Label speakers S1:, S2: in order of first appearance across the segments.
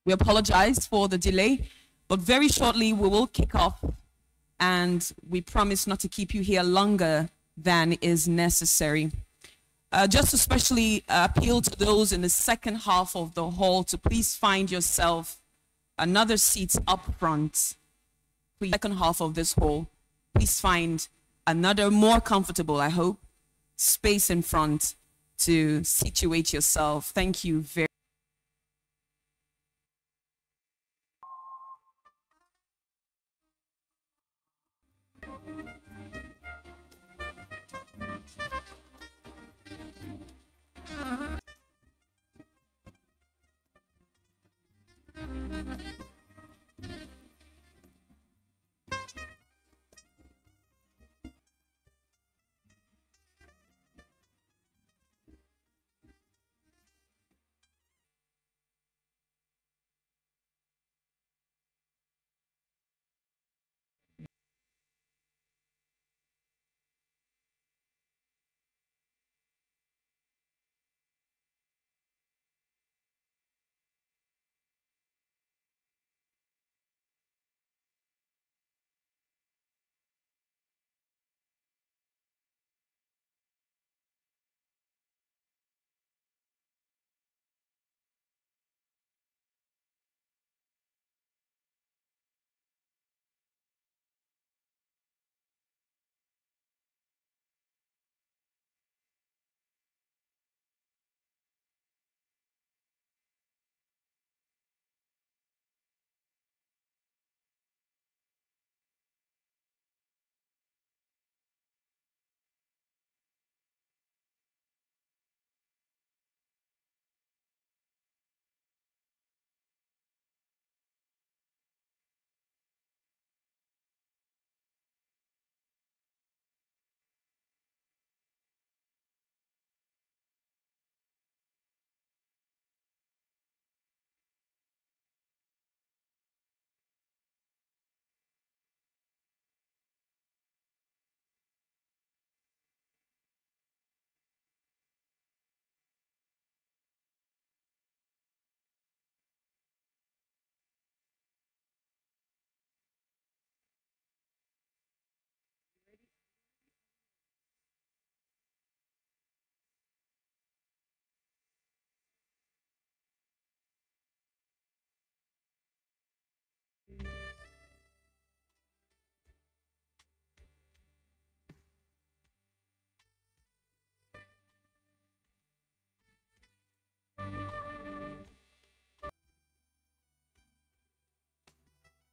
S1: We apologize for the delay, but very shortly we will kick off, and we promise not to keep you here longer than is necessary. Just to especially appeal to those in the second half of the hall to please find yourself another seat up front. Please, second half of this hall, please find another more comfortable, I hope, space in front to situate yourself. Thank you very much.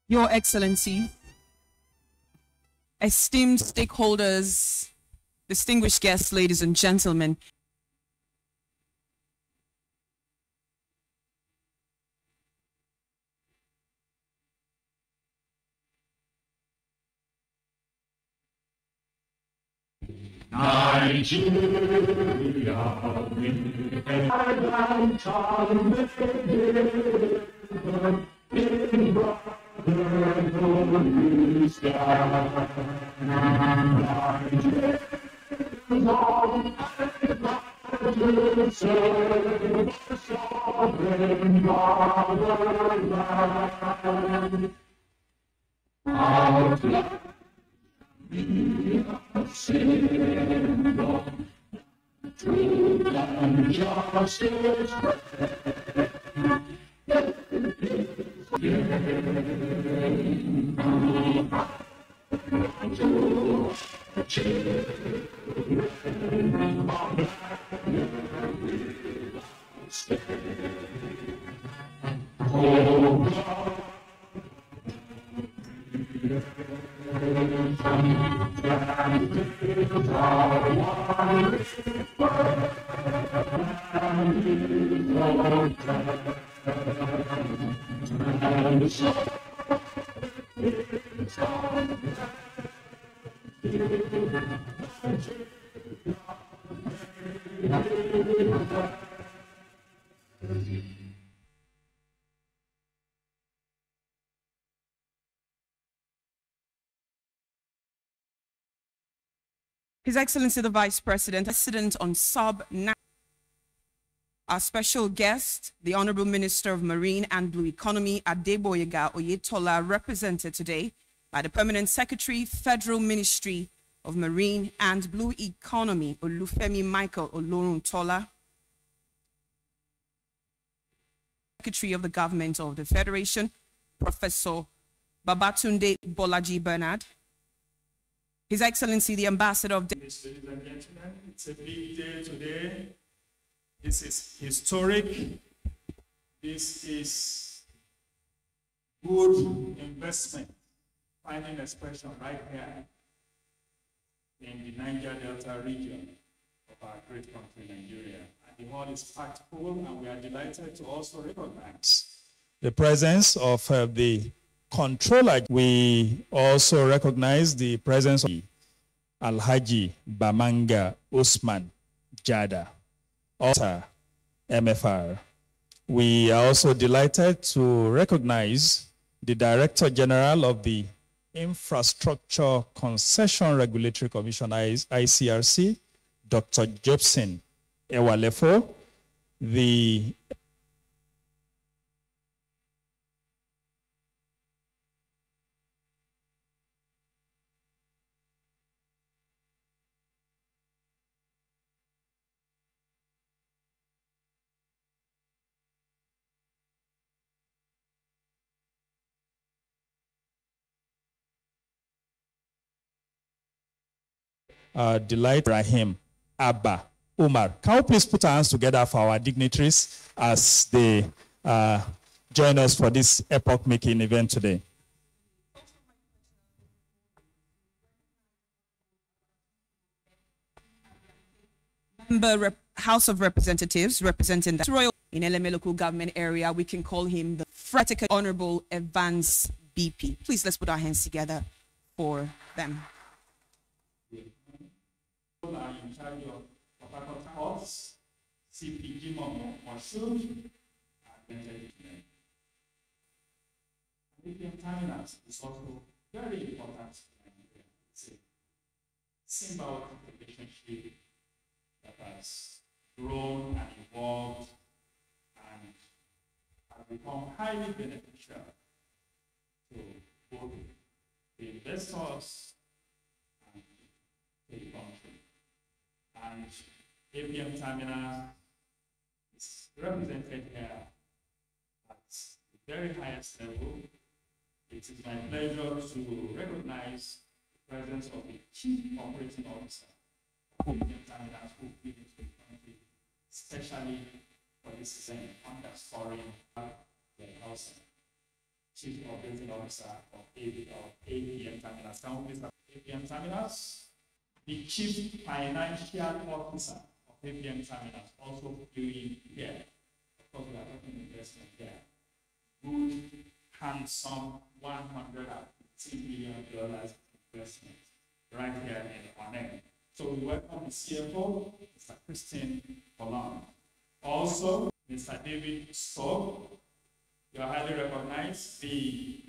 S1: Your Excellency, esteemed stakeholders, distinguished guests, ladies and gentlemen, His Excellency the Vice President on Our special guest, the Honorable Minister of Marine and Blue Economy, Adeboyega Oyetola, represented today by the Permanent Secretary, Federal Ministry of Marine and Blue Economy, Olufemi Michael Oloruntola, Secretary of the Government of the Federation, Professor Babatunde Bolaji Bernard, His Excellency, the Ambassador of...
S2: Ladies and gentlemen, it's a big day today. This is historic. This is good investment, finding expression right here in the Niger Delta region of our great country, Nigeria. And the hall is packed full, and we are delighted to also recognize the presence of the controller. We also recognize the presence of Alhaji Bamanga Usman Jada, author, MFR. We are also delighted to recognize the Director General of the Infrastructure Concession Regulatory Commission, ICRC, Dr. Jobson Ewalefo, the Delight Rahim Abba Umar. Can we please put our hands together for our dignitaries as they join us for this epoch-making event today?
S1: House of Representatives representing the Royal in Eleme local government area, we can call him the Fratical Honorable Evans BP. Please, let's put our hands together for them.
S2: In charge of Prodeco, CPG Moshood, and Lithium terminals is also very important to Nigeria. It's a symbiotic relationship that has grown and evolved and has become highly beneficial to both the investors and the country. And APM Terminal is represented here at the very highest level. It is my pleasure to recognize the presence of the Chief Operating Officer of APM Terminals who came into the country, especially for this event, underscoring the also Chief Operating Officer of APM Terminals. Can we please have APM Terminals? The Chief Financial Officer of APM Terminals also doing here. Of course, we are talking investment here. Good, handsome $115 million investment right here in Onem. So we welcome the CFO, Mr. Christine Holland. Also, Mr. David Stobb. You are highly recognized. The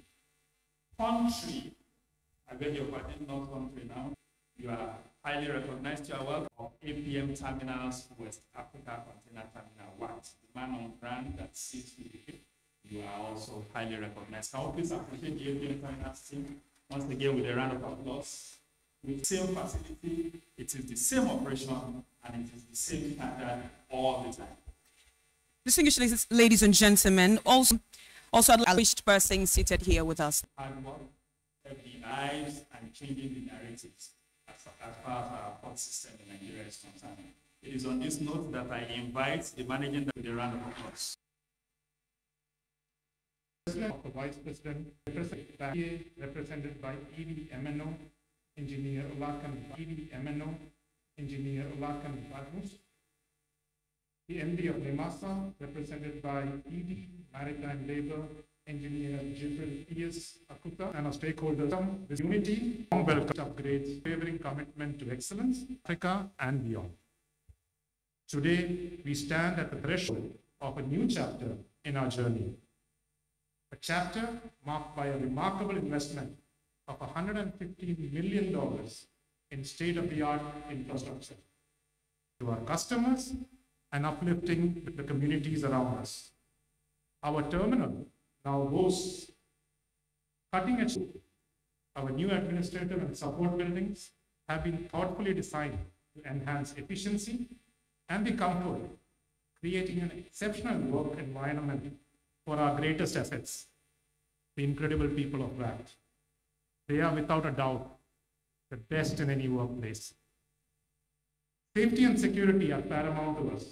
S2: country, I beg your pardon, not country now. You are highly recognized. You are welcome of APM Terminals West Africa Container Terminal 1. The man on ground that sits with you. You are also highly recognized. Can we please appreciate the APM Terminals team once again with a round of applause? With the same facility, it is the same operation, and it is the same standard all the time.
S1: Distinguished ladies and gentlemen, also a wished person seated here with us.
S2: Hard work, the eyes, and changing the narratives as far as our port system in Nigeria is concerned. It is on this note that I invite the managing director with a round of applause.
S3: President of the Vice President, represented by ED MNO, Engineer Olakan Badmus. The MD of Lemasa, represented by ED Maritime Labor, Engineer Jibril P.S. Akuta, and our stakeholders. This unity, welcome upgrades, favoring commitment to excellence, Africa and beyond. Today, we stand at the threshold of a new chapter in our journey. A chapter marked by a remarkable investment of $150 million in state-of-the-art infrastructure to our customers and uplifting the communities around us. Our terminal now boasts cutting-edge. Our new administrative and support buildings have been thoughtfully designed to enhance efficiency and the comfort, creating an exceptional work environment for our greatest assets, the incredible people of VAT. They are without a doubt the best in any workplace. Safety and security are paramount to us,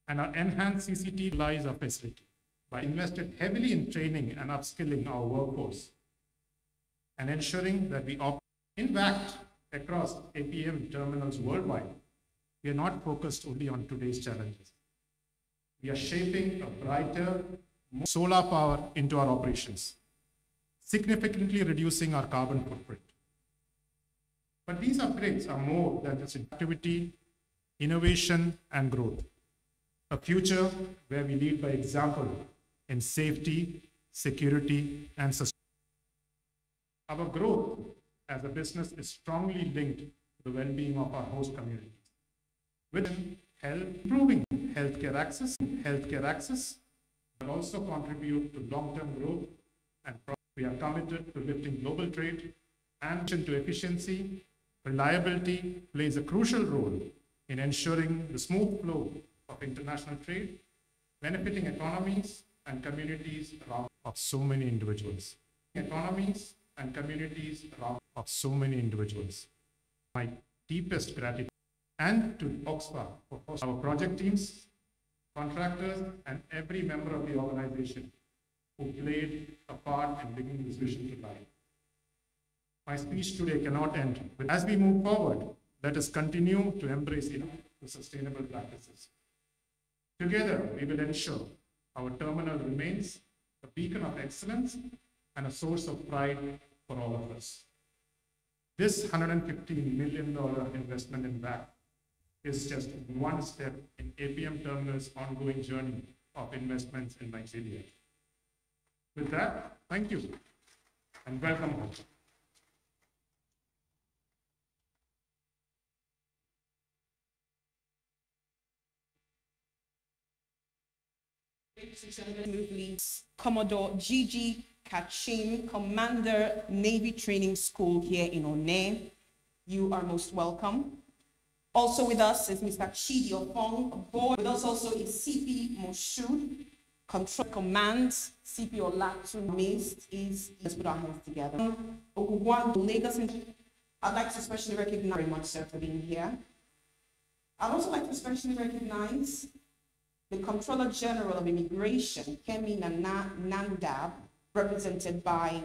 S3: and our enhanced CCTV lies our facility by invested heavily in training and upskilling our workforce and ensuring that we operate. In fact, across APM terminals worldwide, we are not focused only on today's challenges. We are shaping a brighter, more solar power into our operations, significantly reducing our carbon footprint. But these upgrades are more than just activity, innovation, and growth. A future where we lead by example in safety, security, and sustainability. Our growth as a business is strongly linked to the well-being of our host communities. Within health, improving healthcare access, but also contribute to long-term growth and we are committed to lifting global trade and to efficiency. Reliability plays a crucial role in ensuring the smooth flow of international trade, benefiting economies and communities around of so many individuals. Economies and communities around of so many individuals. My deepest gratitude and to Oxfam for our project teams, contractors, and every member of the organization who played a part in bringing this vision to life. My speech today cannot end. But as we move forward, let us continue to embrace the sustainable practices. Together, we will ensure our terminal remains a beacon of excellence and a source of pride for all of us. This $115 million investment in VAT is just one step in APM Terminal's ongoing journey of investments in Nigeria. With that, thank you and welcome home.
S1: Commodore Gigi Kachim, Commander Navy Training School here in One. You are most welcome. Also with us is Mr. Chidi Ofong, aboard. With us also is CP Moshood, Control Command, CP Olatu Mist is, let's put our hands together. Lagos, I'd like to especially recognize very much, sir, for being here. I'd also like to especially recognize the Comptroller General of Immigration, Kemi Nandab, represented by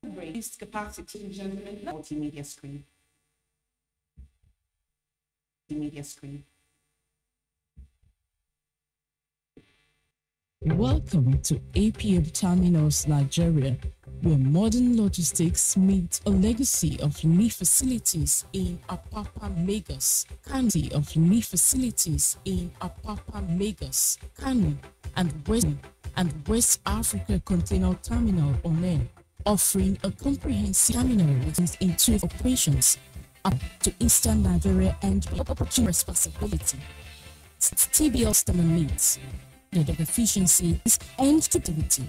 S1: raised capacity, gentlemen, multimedia screen. Media screen.
S4: Welcome to APM Terminals Nigeria, where modern logistics meet a legacy of leaf facilities in Apapa, Lagos, Kano of leaf facilities in Apapa, Lagos, Kano, and West Africa Container Terminal One, offering a comprehensive terminal in two operations up to Eastern Nigeria and opportunity responsibility. TBL's terminal needs, the efficiencies and stability.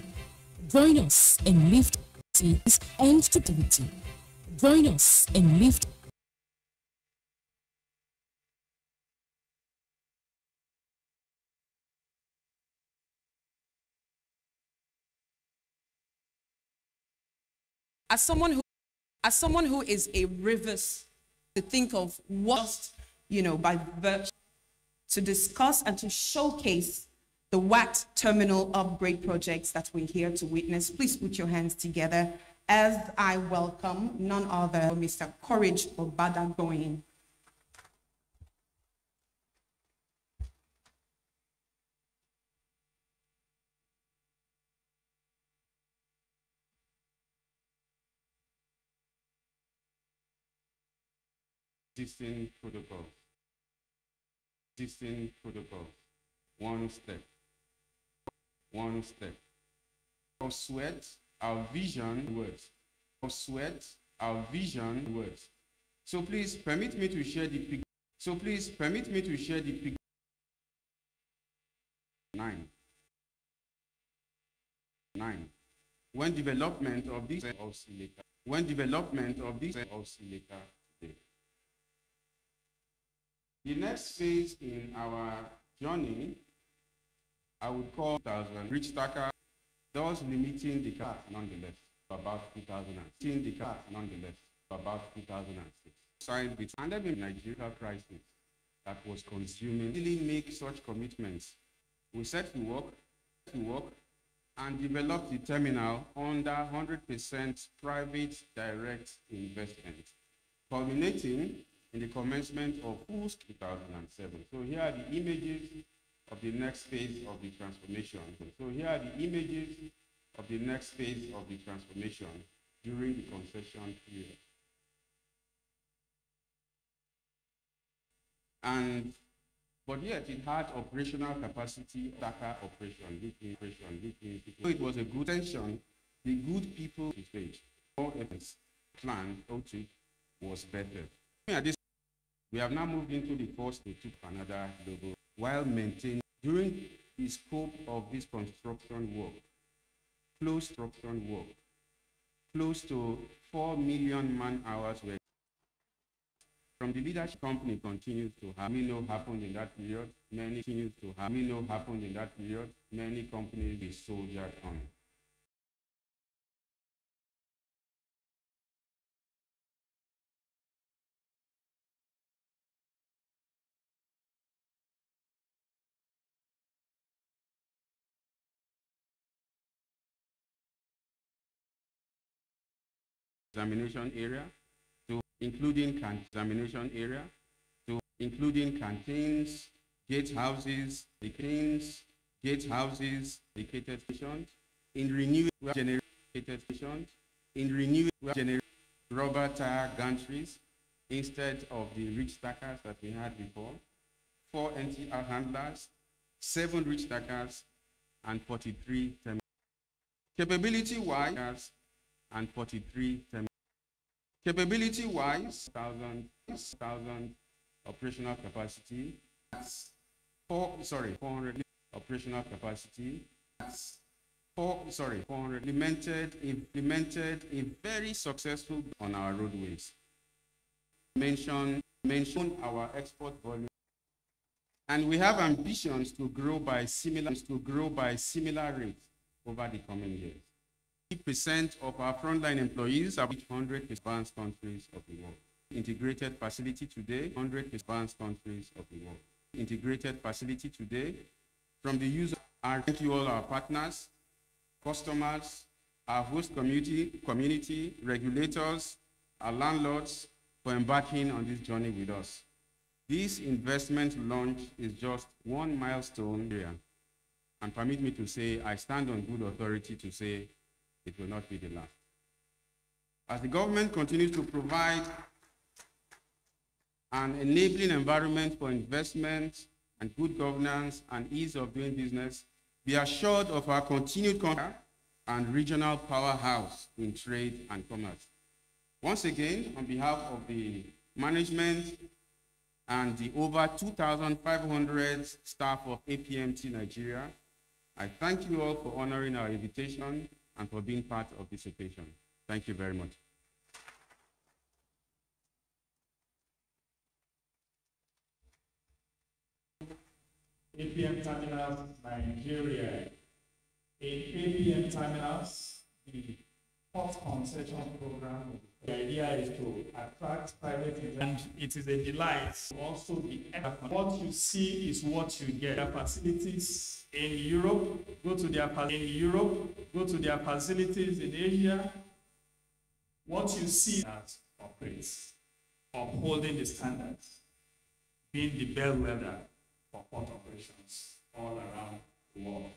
S4: Join us and lift and stability. Join us and lift.
S1: As someone who is a reverse, to think of what, by virtue, to discuss and to showcase the WAT terminal upgrade projects that we're here to witness. Please put your hands together as I welcome none other Mr. Courage Obadagoyin.
S5: Existing protocol. One step. Of sweat, our vision words. So please permit me to share the picture. So please permit me to share the picture. 9. When development of this oscillator, today. The next phase in our journey, I would call 2000 reach stacker, thus limiting the cut nonetheless to about 2000, the cut nonetheless to about 2006. Signed with under the Nigerian crisis that was consuming, really make such commitments. We set to work and develop the terminal under 100% private direct investment, culminating in the commencement of full 2007. So here are the images of the next phase of the transformation. During the concession period. But yet it had operational capacity, stacker operation, so it was a good tension. The good people to stage. All efforts planned OT was better. We have now moved into the first to another level while maintaining during the scope of this construction work, close to 4 million man hours were from the leadership company continues to have. We know happened in that period. Many companies we soldiered on. Examination area, including canteens, gate houses, dedicated stations, in renewing rubber tire gantries instead of the reach stackers that we had before, 4 NTR handlers, 7 reach stackers, and 43 terminals. Capability-wise, and 43 terminals. Capability-wise, 1,000 operational capacity. 400 operational capacity. 400 implemented a very successful on our roadways. Mention our export volume, and we have ambitions to grow by similar rates over the coming years. 50% of our frontline employees are 100 advanced countries of the world. Integrated facility today, 100 advanced countries of the world. Integrated facility today, from the use of our, thank you all our partners, customers, our host community, regulators, our landlords, for embarking on this journey with us. This investment launch is just one milestone here. And permit me to say, I stand on good authority to say, it will not be the last. As the government continues to provide an enabling environment for investment and good governance and ease of doing business, be assured of our continued contact and regional powerhouse in trade and commerce. Once again, on behalf of the management and the over 2,500 staff of APMT Nigeria, I thank you all for honoring our invitation and for being part of this occasion. Thank you very much.
S2: APM Terminals Nigeria. In APM Terminals, the port concession program, the idea is to attract private investment. And it is a delight to also be what you see is what you get. Their facilities in Europe, go to their facilities in Asia. What you see as operates, upholding the standards, being the bellwether for port operations all around the world.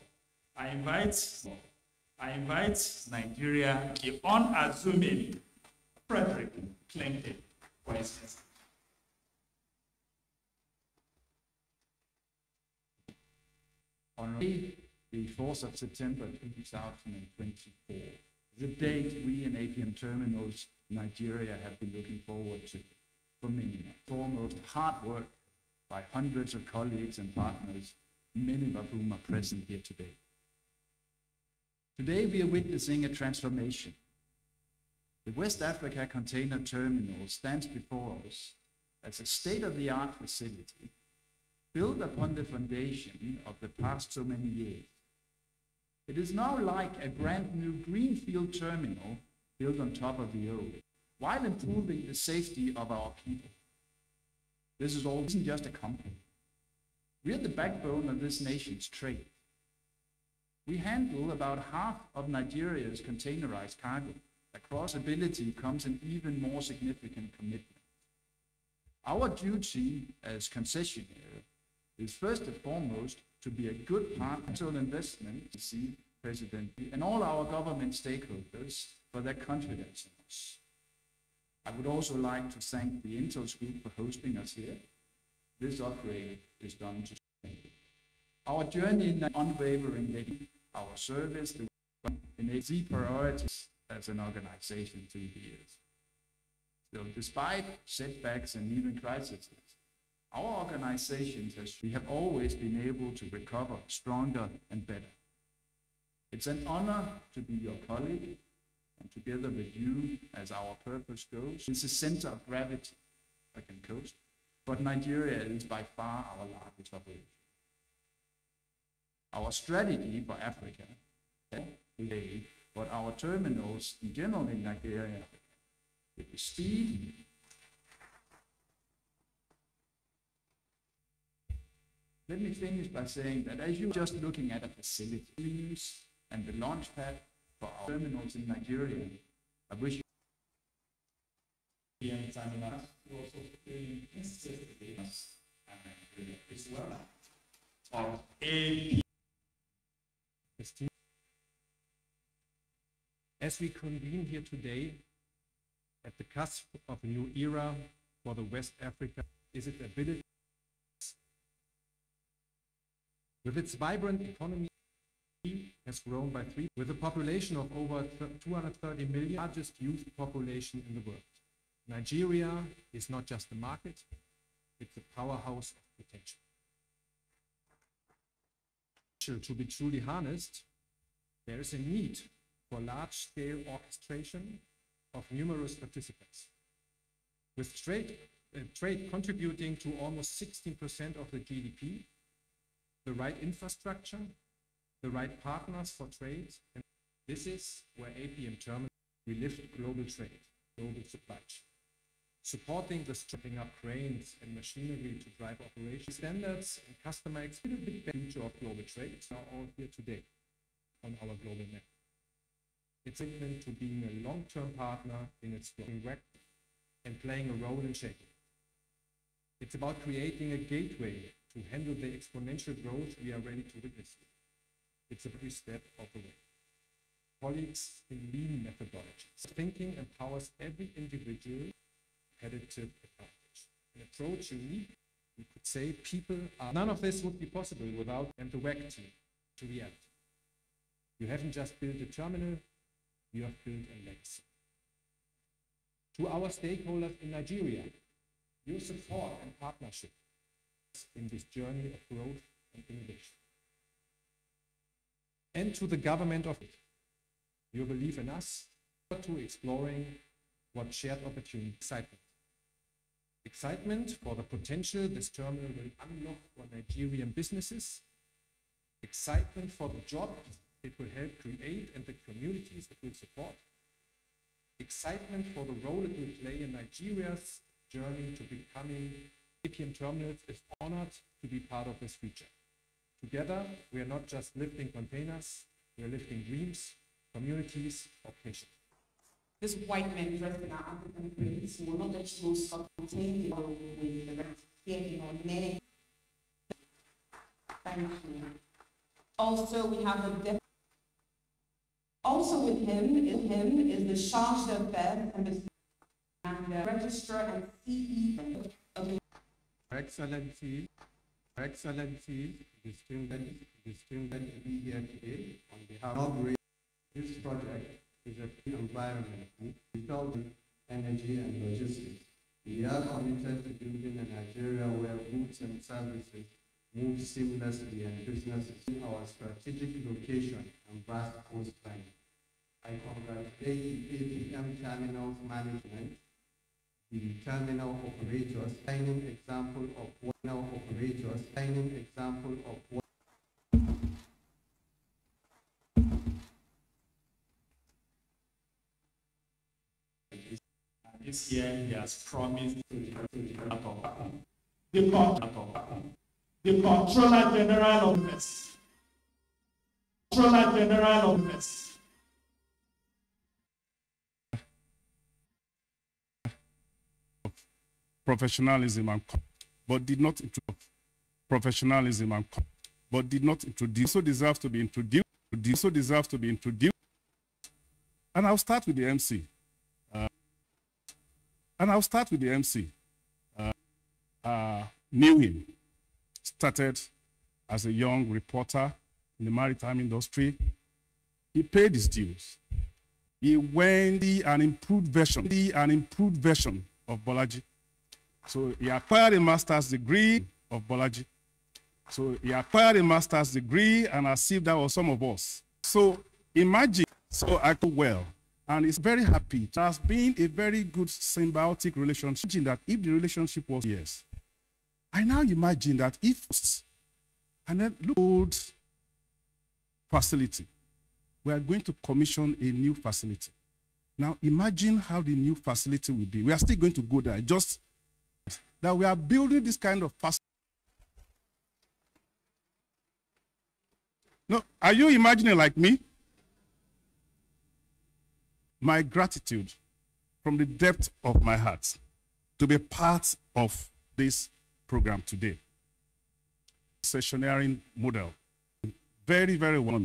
S2: I invite Nigeria, the unassuming Frederick Clinton, for instance.
S6: On the 4th of September 2024, the date we in APM Terminals Nigeria have been looking forward to for many. Foremost hard work by hundreds of colleagues and partners, many of whom are present here today. Today we are witnessing a transformation. The West Africa Container Terminal stands before us as a state-of-the-art facility built upon the foundation of the past so many years. It is now like a brand new greenfield terminal built on top of the old, while improving the safety of our people. This isn't just a company. We are the backbone of this nation's trade. We handle about half of Nigeria's containerized cargo. Crossability comes an even more significant commitment. Our duty as concessionaire is first and foremost to be a good partner to investment, to see President and all our government stakeholders for their confidence in us. I would also like to thank the Intel Group for hosting us here. This upgrade is done to our journey in unwavering dedication, our service, in the priorities as an organization through the years. So despite setbacks and even crises, our organization we have always been able to recover stronger and better. It's an honor to be your colleague, and together with you, as our purpose goes, it's a center of gravity I can coast, but Nigeria is by far our largest operation. Our strategy for Africa today, but our terminals in general in Nigeria, with the speed, let me finish by saying that as you're just looking at a facility and the launch pad for our terminals in Nigeria, I wish you
S2: terminals to also be insisted as well of AP.
S7: As we convene here today at the cusp of a new era for the West Africa is its ability. With its vibrant economy, has grown by 3, with a population of over 230 million, largest youth population in the world. Nigeria is not just a market, it's a powerhouse of potential. To be truly harnessed, there is a need for large-scale orchestration of numerous participants. With trade contributing to almost 16% of the GDP, the right infrastructure, the right partners for trade, and this is where APM Terminal we lift global trade, global supply chain, supporting the strapping up cranes and machinery to drive operation standards and customer experience. The future of global trade are all here today on our global map. It's commitment to being a long-term partner in its work and playing a role in shaping. It's about creating a gateway to handle the exponential growth we are ready to witness. It's every step of the way. Colleagues in lean methodologies. Thinking empowers every individual competitive advantage. An approach unique, we could say people are. None of this would be possible without and the WEC team to reality. You haven't just built a terminal, you have built a legacy. To our stakeholders in Nigeria, your support and partnership in this journey of growth and innovation. And to the government of your belief in us, to exploring what shared opportunity, excitement. Excitement for the potential this terminal will unlock for Nigerian businesses. Excitement for the jobs it will help create and the communities it will support. Excitement for the role it will play in Nigeria's journey to becoming APM Terminals is honored to be part of this future. Together, we are not just lifting containers, we are lifting dreams, communities, or patients.
S1: This white man dressed in our African prints will not let you stop containing with the rest here on many. Thank you. Also, we have the also with him is the charge d'affaires and the registrar and CEO of the
S8: Excellency, distinguished to be here today on behalf of this project is a free environment, development, energy and logistics. We are committed to building a Nigeria where goods and services move seamlessly and businesses in our strategic location and vast coastline. I congratulate the APM Terminals Management, the terminal operators, shining example of what
S2: this year he has promised the Controller General of Business.
S9: Professionalism and but did not introduce professionalism and but did not introduce so deserves to be introduced. And I'll start with the MC. Knew him. Started as a young reporter in the maritime industry. He paid his dues. He went an improved version of Bolaji. So he acquired a master's degree of Bolaji. So he acquired a master's degree, and as if that was some of us. So imagine, so I could well, and it's very happy. It has been a very good symbiotic relationship. That if the relationship was yes, I now imagine that if, and then look, old facility, we are going to commission a new facility. Now imagine how the new facility will be. We are still going to go there, just that we are building this kind of facility. No, are you imagining like me? My gratitude from the depth of my heart to be part of this program today. Sessioneering model, very, very well,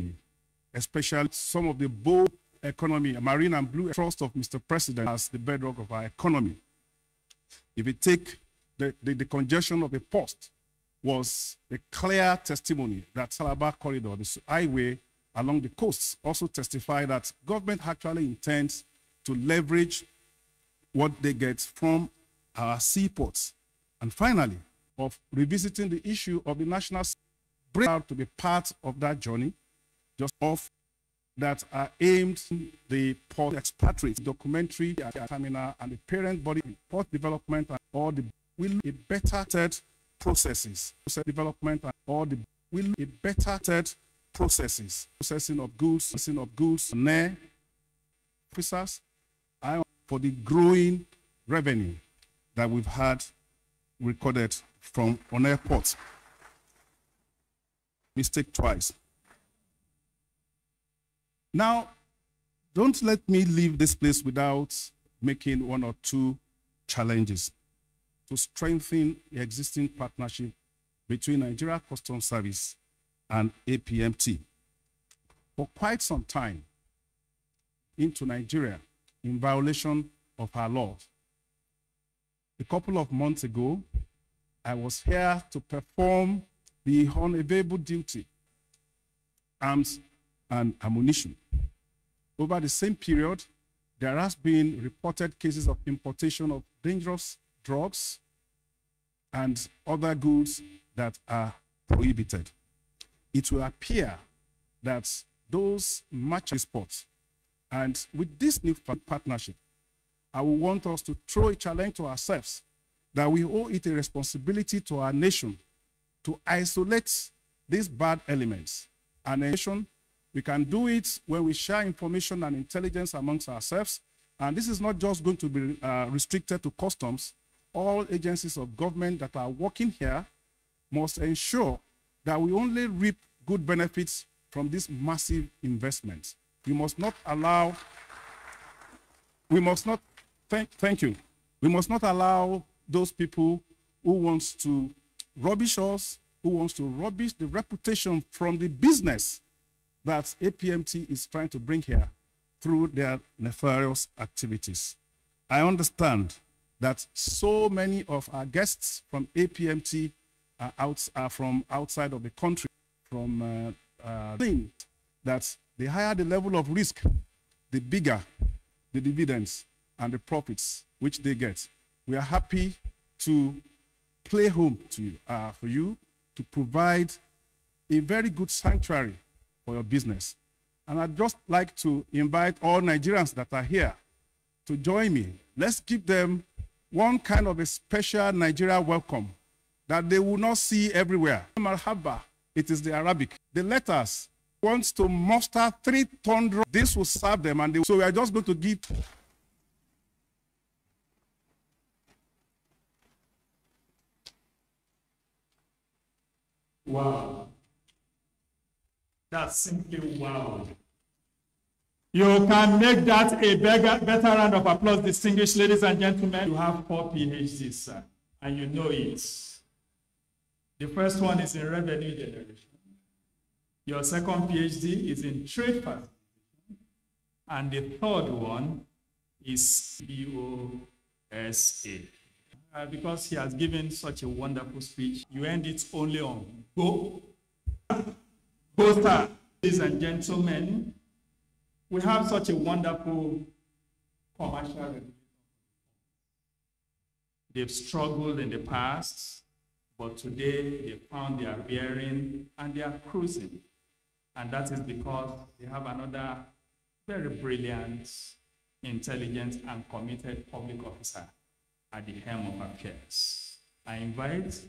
S9: especially some of the bold economy, marine and blue trust of Mr. President as the bedrock of our economy. If you take the congestion of the post was a clear testimony that Calabar corridor, the highway along the coasts, also testify that government actually intends to leverage what they get from our seaports. And finally, of revisiting the issue of the national break to be part of that journey, just off that are aimed the port expatriates, documentary terminal, and the parent body port development, and all the will a better third processes development, and all the will a better third processing of goods, officers, for the growing revenue that we've had recorded from on airports. Mistake twice. Now, don't let me leave this place without making one or two challenges to strengthen the existing partnership between Nigeria Customs Service and APMT. For quite some time into Nigeria, in violation of our laws. A couple of months ago, I was here to perform the unavailable duty, arms and ammunition. Over the same period, there has been reported cases of importation of dangerous drugs and other goods that are prohibited. It will appear that those match exports, and with this new partnership, I will want us to throw a challenge to ourselves that we owe it a responsibility to our nation to isolate these bad elements. And a nation, we can do it when we share information and intelligence amongst ourselves. And this is not just going to be restricted to customs. All agencies of government that are working here must ensure that we only reap good benefits from this massive investment. We must not allow, thank you. We must not allow those people who wants to rubbish us, who wants to rubbish the reputation from the business that APMT is trying to bring here through their nefarious activities. I understand that so many of our guests from APMT are from outside of the country, from that the higher the level of risk, the bigger the dividends and the profits which they get. we are happy to play home to you, for you to provide a very good sanctuary for your business. And I'd just like to invite all Nigerians that are here to join me. Let's give them one kind of a special Nigeria welcome that they will not see everywhere. Marhaba, it is the Arabic. The letters wants to muster 3 ton. This will serve them, and so we are just going to give.
S2: Wow. That's simply wow. You can make that a better round of applause, distinguished ladies and gentlemen. You have 4 PhDs, sir, and you know it. The first one is in revenue generation. Your second PhD is in trade facilitation. And the third one is USA. Because he has given such a wonderful speech, you end it only on go. Go, sir. Ladies and gentlemen, we have such a wonderful commercial revolution. They've struggled in the past, but today they found their bearing and they are cruising. And that is because they have another very brilliant, intelligent, and committed public officer at the helm of affairs. I invite,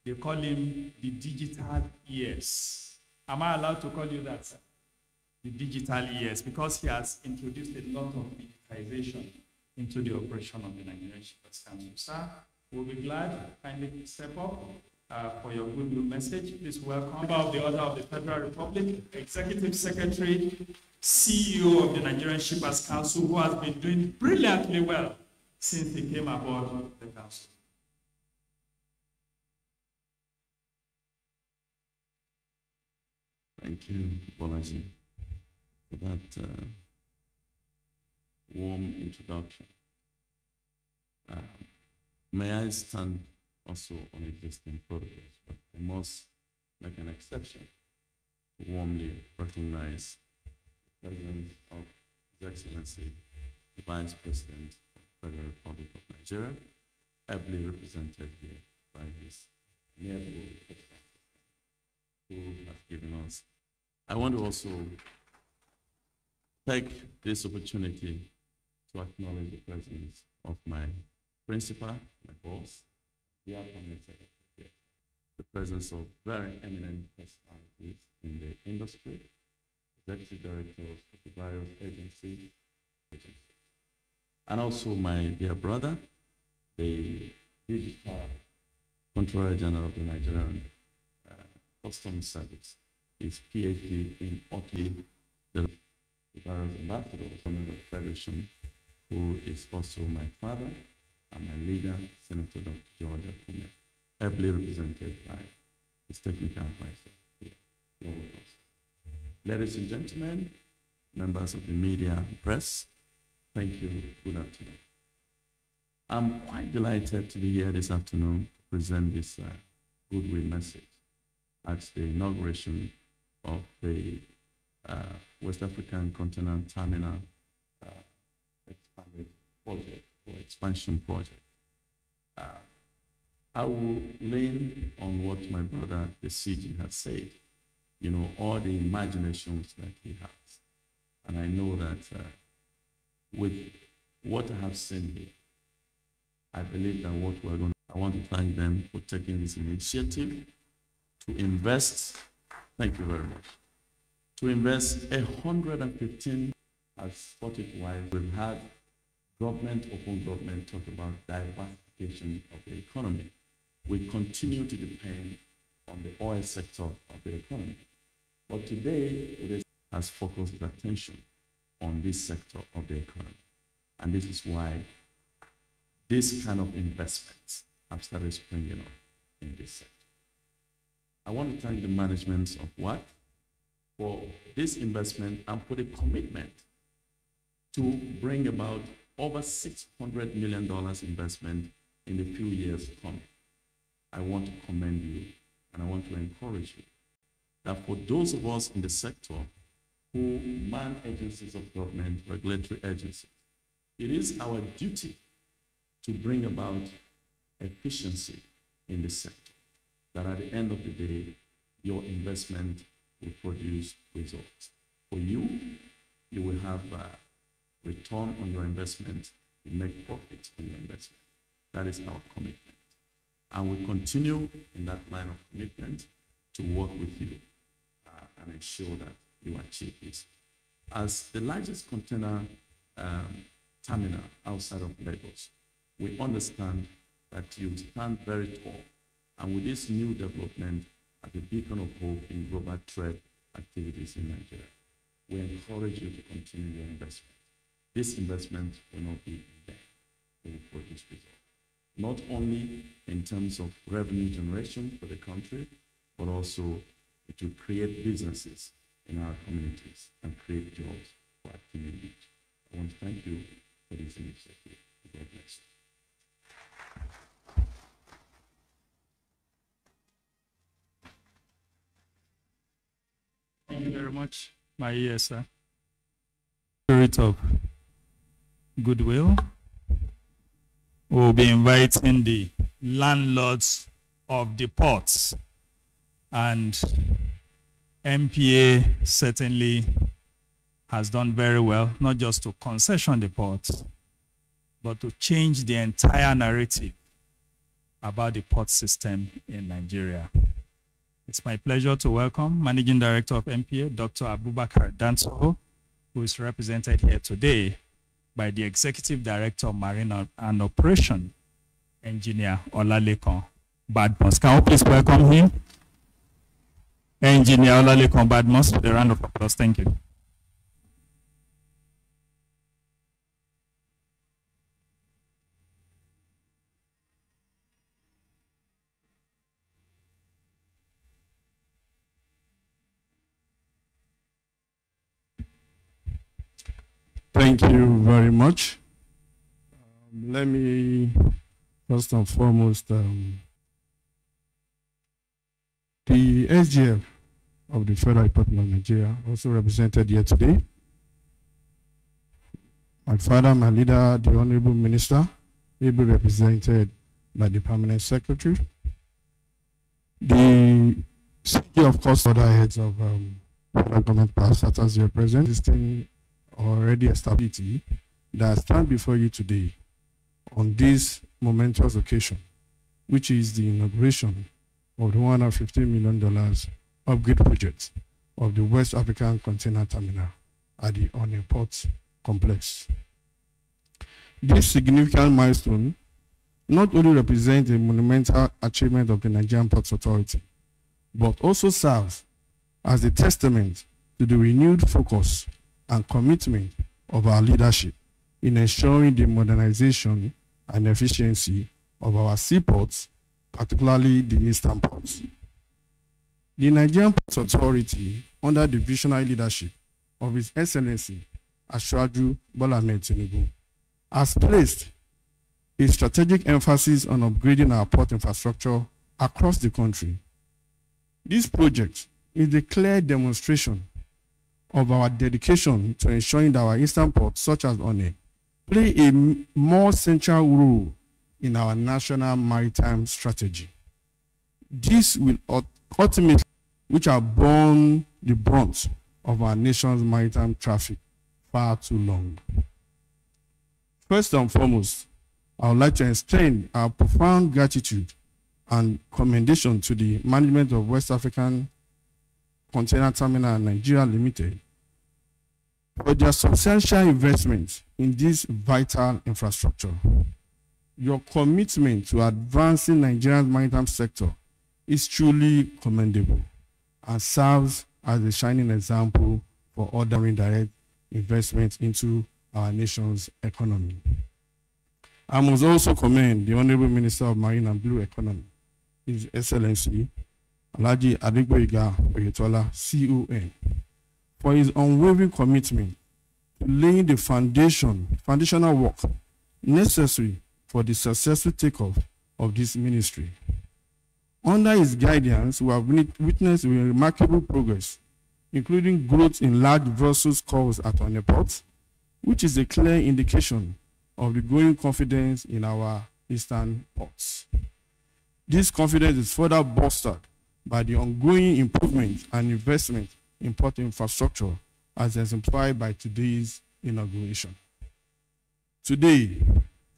S2: they call him the digital ES. Am I allowed to call you that, sir? The digital ES, because he has introduced a lot of digitization into the operation of the Nigerian Shippers Council. Sir, we'll be glad. Kindly step up for your goodwill message. Please welcome member of the Order of the Federal Republic, Executive Secretary, CEO of the Nigerian Shippers Council, who has been doing brilliantly well since he came aboard the council.
S10: Thank you, Bolaji, for that warm introduction. May I stand also on existing protocols, but I must make an exception to warmly recognize the President of His Excellency, the Vice President of the Federal Republic of Nigeria, ably represented here by his nearby who have given us. I want to also take this opportunity to acknowledge the presence of my principal, my boss, the permanent secretary, the presence of very eminent personalities in the industry, executive directors of the various agencies, and also my dear brother, the digital Controller General of the Nigerian Customs Service, his PhD in OT, the various ambassadors from the Federation, who is also my father and my leader, Senator Dr. George Akume, ably represented by his technical advisor here. Ladies and gentlemen, members of the media and press, thank you. Good afternoon. I'm quite delighted to be here this afternoon to present this goodwill message at the inauguration of the West African Continental Terminal expanded project or expansion project. I will lean on what my brother, the CG, has said. You know, all the imaginations that he has. And I know that with what I have seen here, I believe that what we're going to, I want to thank them for taking this initiative to invest, thank you very much, to invest 115, as spotted-wise, we've had government, open government talk about diversification of the economy. We continue to depend on the oil sector of the economy. But today, it has focused its attention on this sector of the economy. And this is why this kind of investments have started springing up in this sector. I want to thank the management of WAC for this investment and for the commitment to bring about over $600 million investment in the few years coming. I want to commend you and I want to encourage you that for those of us in the sector who man agencies of government, regulatory agencies, it is our duty to bring about efficiency in the sector, that at the end of the day, your investment will produce results. For you, you will have a return on your investment, you make profits on your investment. That is our commitment. And we continue in that line of commitment to work with you and ensure that you achieve this. As the largest container terminal outside of Lagos, we understand that you stand very tall. And with this new development as a beacon of hope in global trade activities in Nigeria, we encourage you to continue your investment. This investment will not be in vain. It will produce results. Not only in terms of revenue generation for the country, but also it will create businesses in our communities and create jobs for our community. I want to thank you for this initiative. God bless you.
S2: Thank you very much, my sir. Spirit of goodwill. We'll be inviting the landlords of the ports, and MPA certainly has done very well, not just to concession the ports, but to change the entire narrative about the port system in Nigeria. It's my pleasure to welcome Managing Director of MPA, Dr. Abubakar Danso, who is represented here today by the Executive Director of Marine and Operation, Engineer Olalekan Badmus. Can we please welcome him? Engineer Olalekan Badmus, with a round of applause. Thank you.
S9: Thank you very much. Let me first and foremost, the SGF of the Federal Republic of Nigeria, also represented here today. My father, my leader, the Honorable Minister, will be represented by the Permanent Secretary. The CG, of course, other heads of federal government parastatals here present. This thing already established that I stand before you today on this momentous occasion, which is the inauguration of the $150 million upgrade project of the West African Container Terminal at the Onne Port Complex. This significant milestone not only represents a monumental achievement of the Nigerian Ports Authority, but also serves as a testament to the renewed focus and commitment of our leadership in ensuring the modernization and efficiency of our seaports, particularly the eastern ports. The Nigerian Ports Authority, under the visionary leadership of His Excellency Asiwaju Bola Ahmed Tinubu, has placed a strategic emphasis on upgrading our port infrastructure across the country. This project is a clear demonstration of our dedication to ensuring that our eastern ports, such as Onne, play a more central role in our national maritime strategy. This will ultimately, which are borne the brunt of our nation's maritime traffic far too long. First and foremost, I would like to extend our profound gratitude and commendation to the management of West African Container Terminal Nigeria Limited for their substantial investment in this vital infrastructure. Your commitment to advancing Nigeria's maritime sector is truly commendable and serves as a shining example for other indirect investments into our nation's economy. I must also commend the Honorable Minister of Marine and Blue Economy, His Excellency Alhaji Adegboyega Oyetola, CON, for his unwavering commitment to laying the foundational work necessary for the successful takeoff of this ministry. Under his guidance, we have witnessed remarkable progress, including growth in large vessels calls at Onne Port, which is a clear indication of the growing confidence in our eastern ports. This confidence is further bolstered by the ongoing improvement and investment in port infrastructure as exemplified by today's inauguration. Today,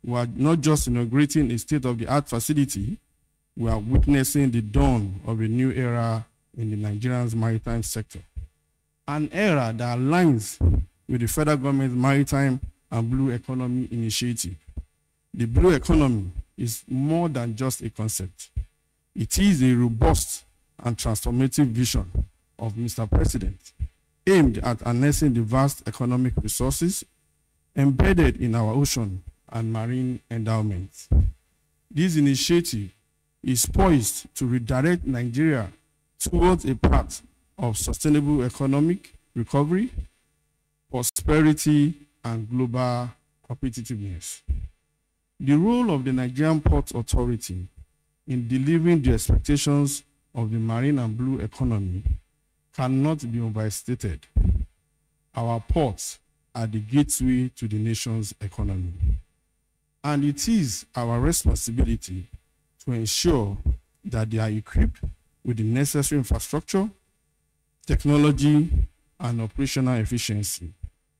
S9: we are not just inaugurating a state-of-the-art facility, we are witnessing the dawn of a new era in the Nigerian maritime sector. An era that aligns with the federal government's maritime and blue economy initiative. The blue economy is more than just a concept. It is a robust and transformative vision of Mr. President, aimed at harnessing the vast economic resources embedded in our ocean and marine endowments. This initiative is poised to redirect Nigeria towards a path of sustainable economic recovery, prosperity, and global competitiveness. The role of the Nigerian Port Authority in delivering the expectations of the marine and blue economy cannot be overstated. Our ports are the gateway to the nation's economy. And it is our responsibility to ensure that they are equipped with the necessary infrastructure, technology, and operational efficiency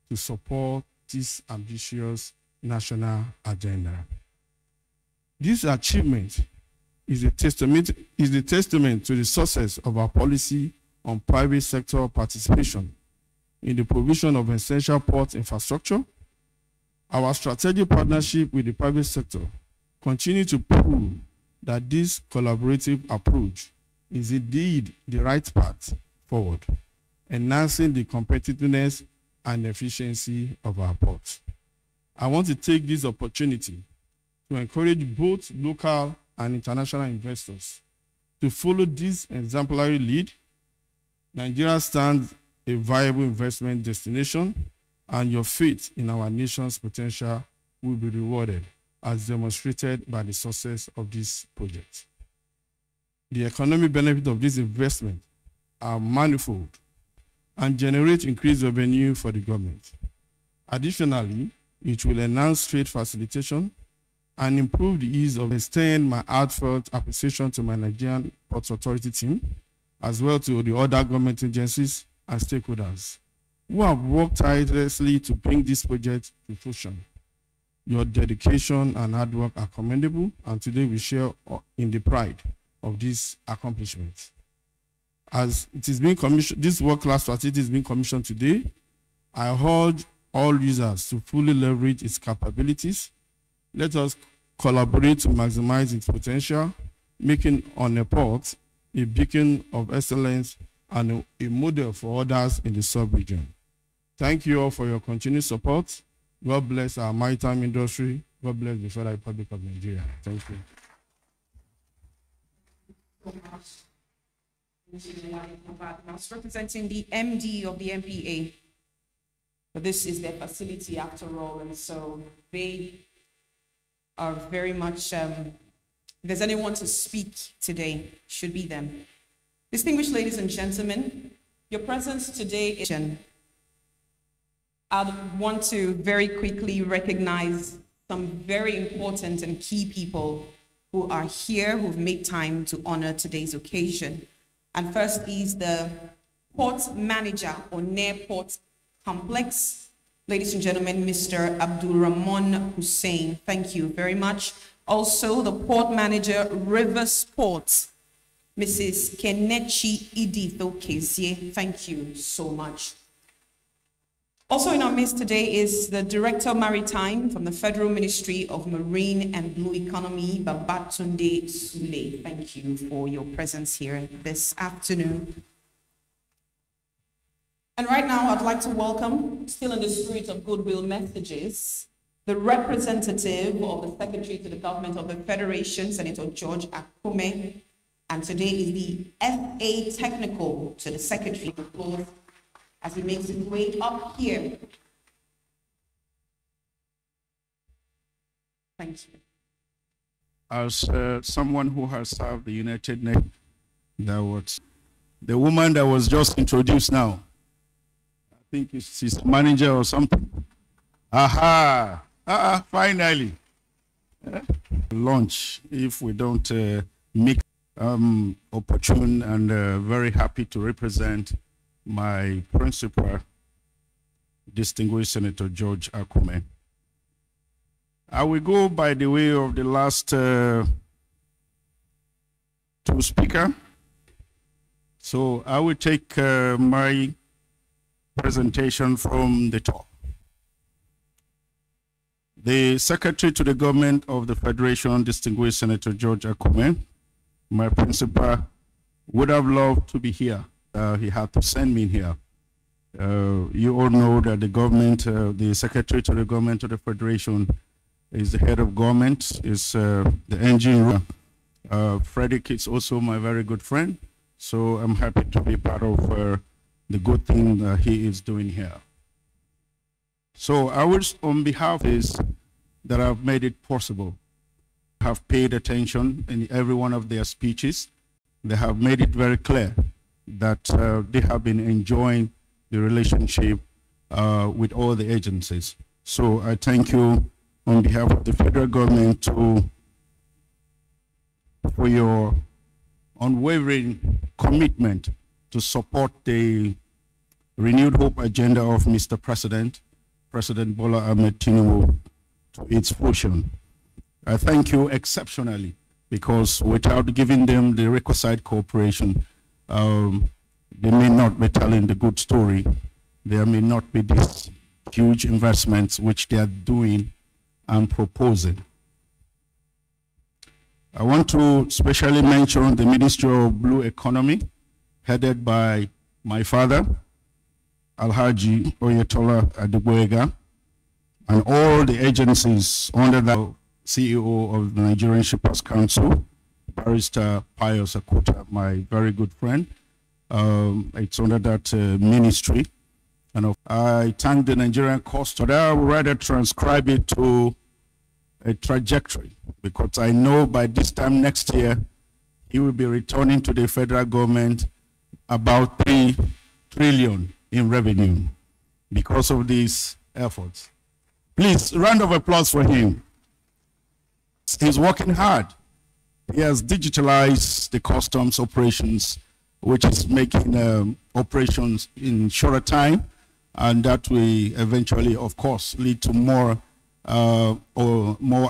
S9: to support this ambitious national agenda. This achievement is a testament to the success of our policy on private sector participation in the provision of essential port infrastructure. Our strategic partnership with the private sector continue to prove that this collaborative approach is indeed the right path forward, enhancing the competitiveness and efficiency of our ports. I want to take this opportunity to encourage both local and international investors to follow this exemplary lead. Nigeria stands a viable investment destination, and your faith in our nation's potential will be rewarded, as demonstrated by the success of this project. The economic benefits of this investment are manifold and generate increased revenue for the government. Additionally, it will enhance trade facilitation and improve the ease of extend my heartfelt appreciation to my Nigerian Ports Authority team, as well to the other government agencies and stakeholders who have worked tirelessly to bring this project to fruition. Your dedication and hard work are commendable, and today we share in the pride of this accomplishment. As it is being commissioned, this world-class facility is being commissioned today, I urge all users to fully leverage its capabilities. Let us collaborate to maximize its potential, making on a port a beacon of excellence and a model for others in the sub-region. Thank you all for your continued support. God bless our maritime industry. God bless the Federal Republic of Nigeria. Thank you.
S1: Representing the MD of the MPA. But this is their facility after all, and so they are very much, if there's anyone to speak today, should be them. Distinguished ladies and gentlemen, your presence today is, I want to very quickly recognize some very important and key people who are here, who've made time to honor today's occasion. And first is the port manager on Airport Complex. Ladies and gentlemen, Mr. Abdul Rahman Hussein, thank you very much. Also, the port manager, Rivers Port, Mrs. Kenechi Iditho Kezie, thank you so much. Also in our midst today is the Director Maritime from the Federal Ministry of Marine and Blue Economy, Babatunde Sule. Thank you for your presence here this afternoon. And right now, I'd like to welcome, still in the spirit of goodwill messages, the representative of the Secretary to the Government of the Federation, Senator George Akume. And today is the FA Technical to the Secretary, of course, as he makes his way up here. Thank you.
S9: As someone who has served the United Nations, that was the woman that was just introduced now. I think she's a manager or something. Aha! Finally. Launch, if we don't mix, opportune and very happy to represent my principal, distinguished Senator George Akume. I will go by the way of the last two speakers. So I will take my presentation from the top. The Secretary to the Government of the Federation, distinguished Senator George Akume, my principal, would have loved to be here. He had to send me here. You all know that the government, the Secretary to the Government of the Federation is the head of government, is the engine room. Frederick is also my very good friend, so I'm happy to be part of the good thing that he is doing here. So I wish on behalf of this that have made it possible, have paid attention in every one of their speeches. They have made it very clear that they have been enjoying the relationship with all the agencies. So I thank you on behalf of the federal government for your unwavering commitment to support the renewed hope agenda of Mr. President Bola Ahmed Tinubu to its fruition. I thank you exceptionally because without giving them the requisite cooperation, they may not be telling the good story. There may not be these huge investments which they are doing and proposing. I want to specially mention the Ministry of Blue Economy, headed by my father, Alhaji Oyetola Adegboyega, and all the agencies under the CEO of the Nigerian Shippers Council, Barrister Pius Akuta, my very good friend. It's under that ministry. And I thank the Nigerian Coast. I would rather transcribe it to a trajectory, because I know by this time next year, he will be returning to the federal government about 3 trillion in revenue because of these efforts. Please, round of applause for him. He's working hard. He has digitalized the customs operations, which is making operations in shorter time, and that will eventually, of course, lead to more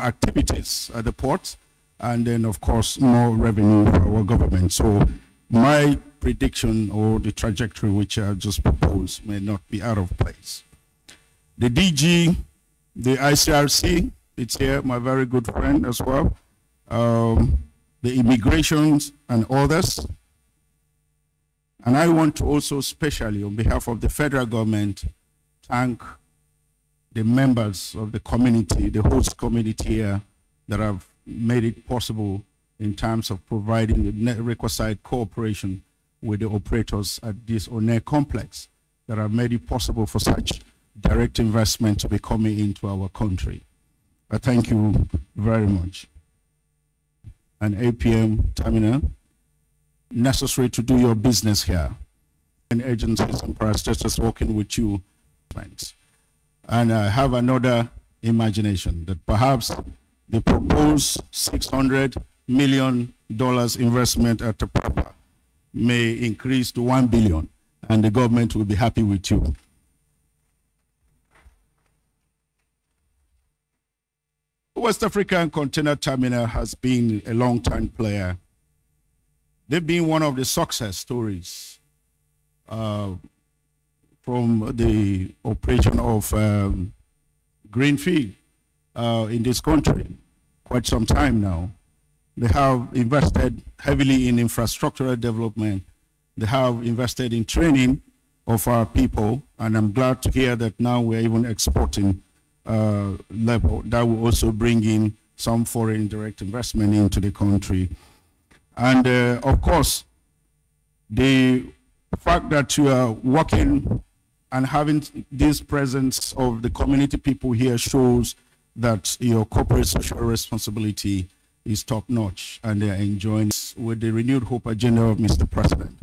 S9: activities at the port, and then, of course, more revenue for our government. So my prediction or the trajectory which I just proposed may not be out of place. The DG, the ICRC, it's here, my very good friend as well. The immigrations and others. And I want to also specially, on behalf of the federal government, thank the members of the community, the host community here, that have made it possible in terms of providing the requisite cooperation with the operators at this One complex that have made it possible for such direct investment to be coming into our country. I thank you very much. And APM terminal, necessary to do your business here. And agencies and parastatals working with you. And I have another imagination that perhaps the proposed $600 million investment at the Papa may increase to 1 billion, and the government will be happy with you. West African Container Terminal has been a long-time player. They've been one of the success stories from the operation of Greenfield in this country quite some time now. They have invested heavily in infrastructural development. They have invested in training of our people, and I'm glad to hear that now we're even exporting level. That will also bring in some foreign direct investment into the country. And of course, the fact that you are working and having this presence of the community people here shows that your corporate social responsibility is top-notch, and they are enjoying it with the renewed hope agenda of Mr. President.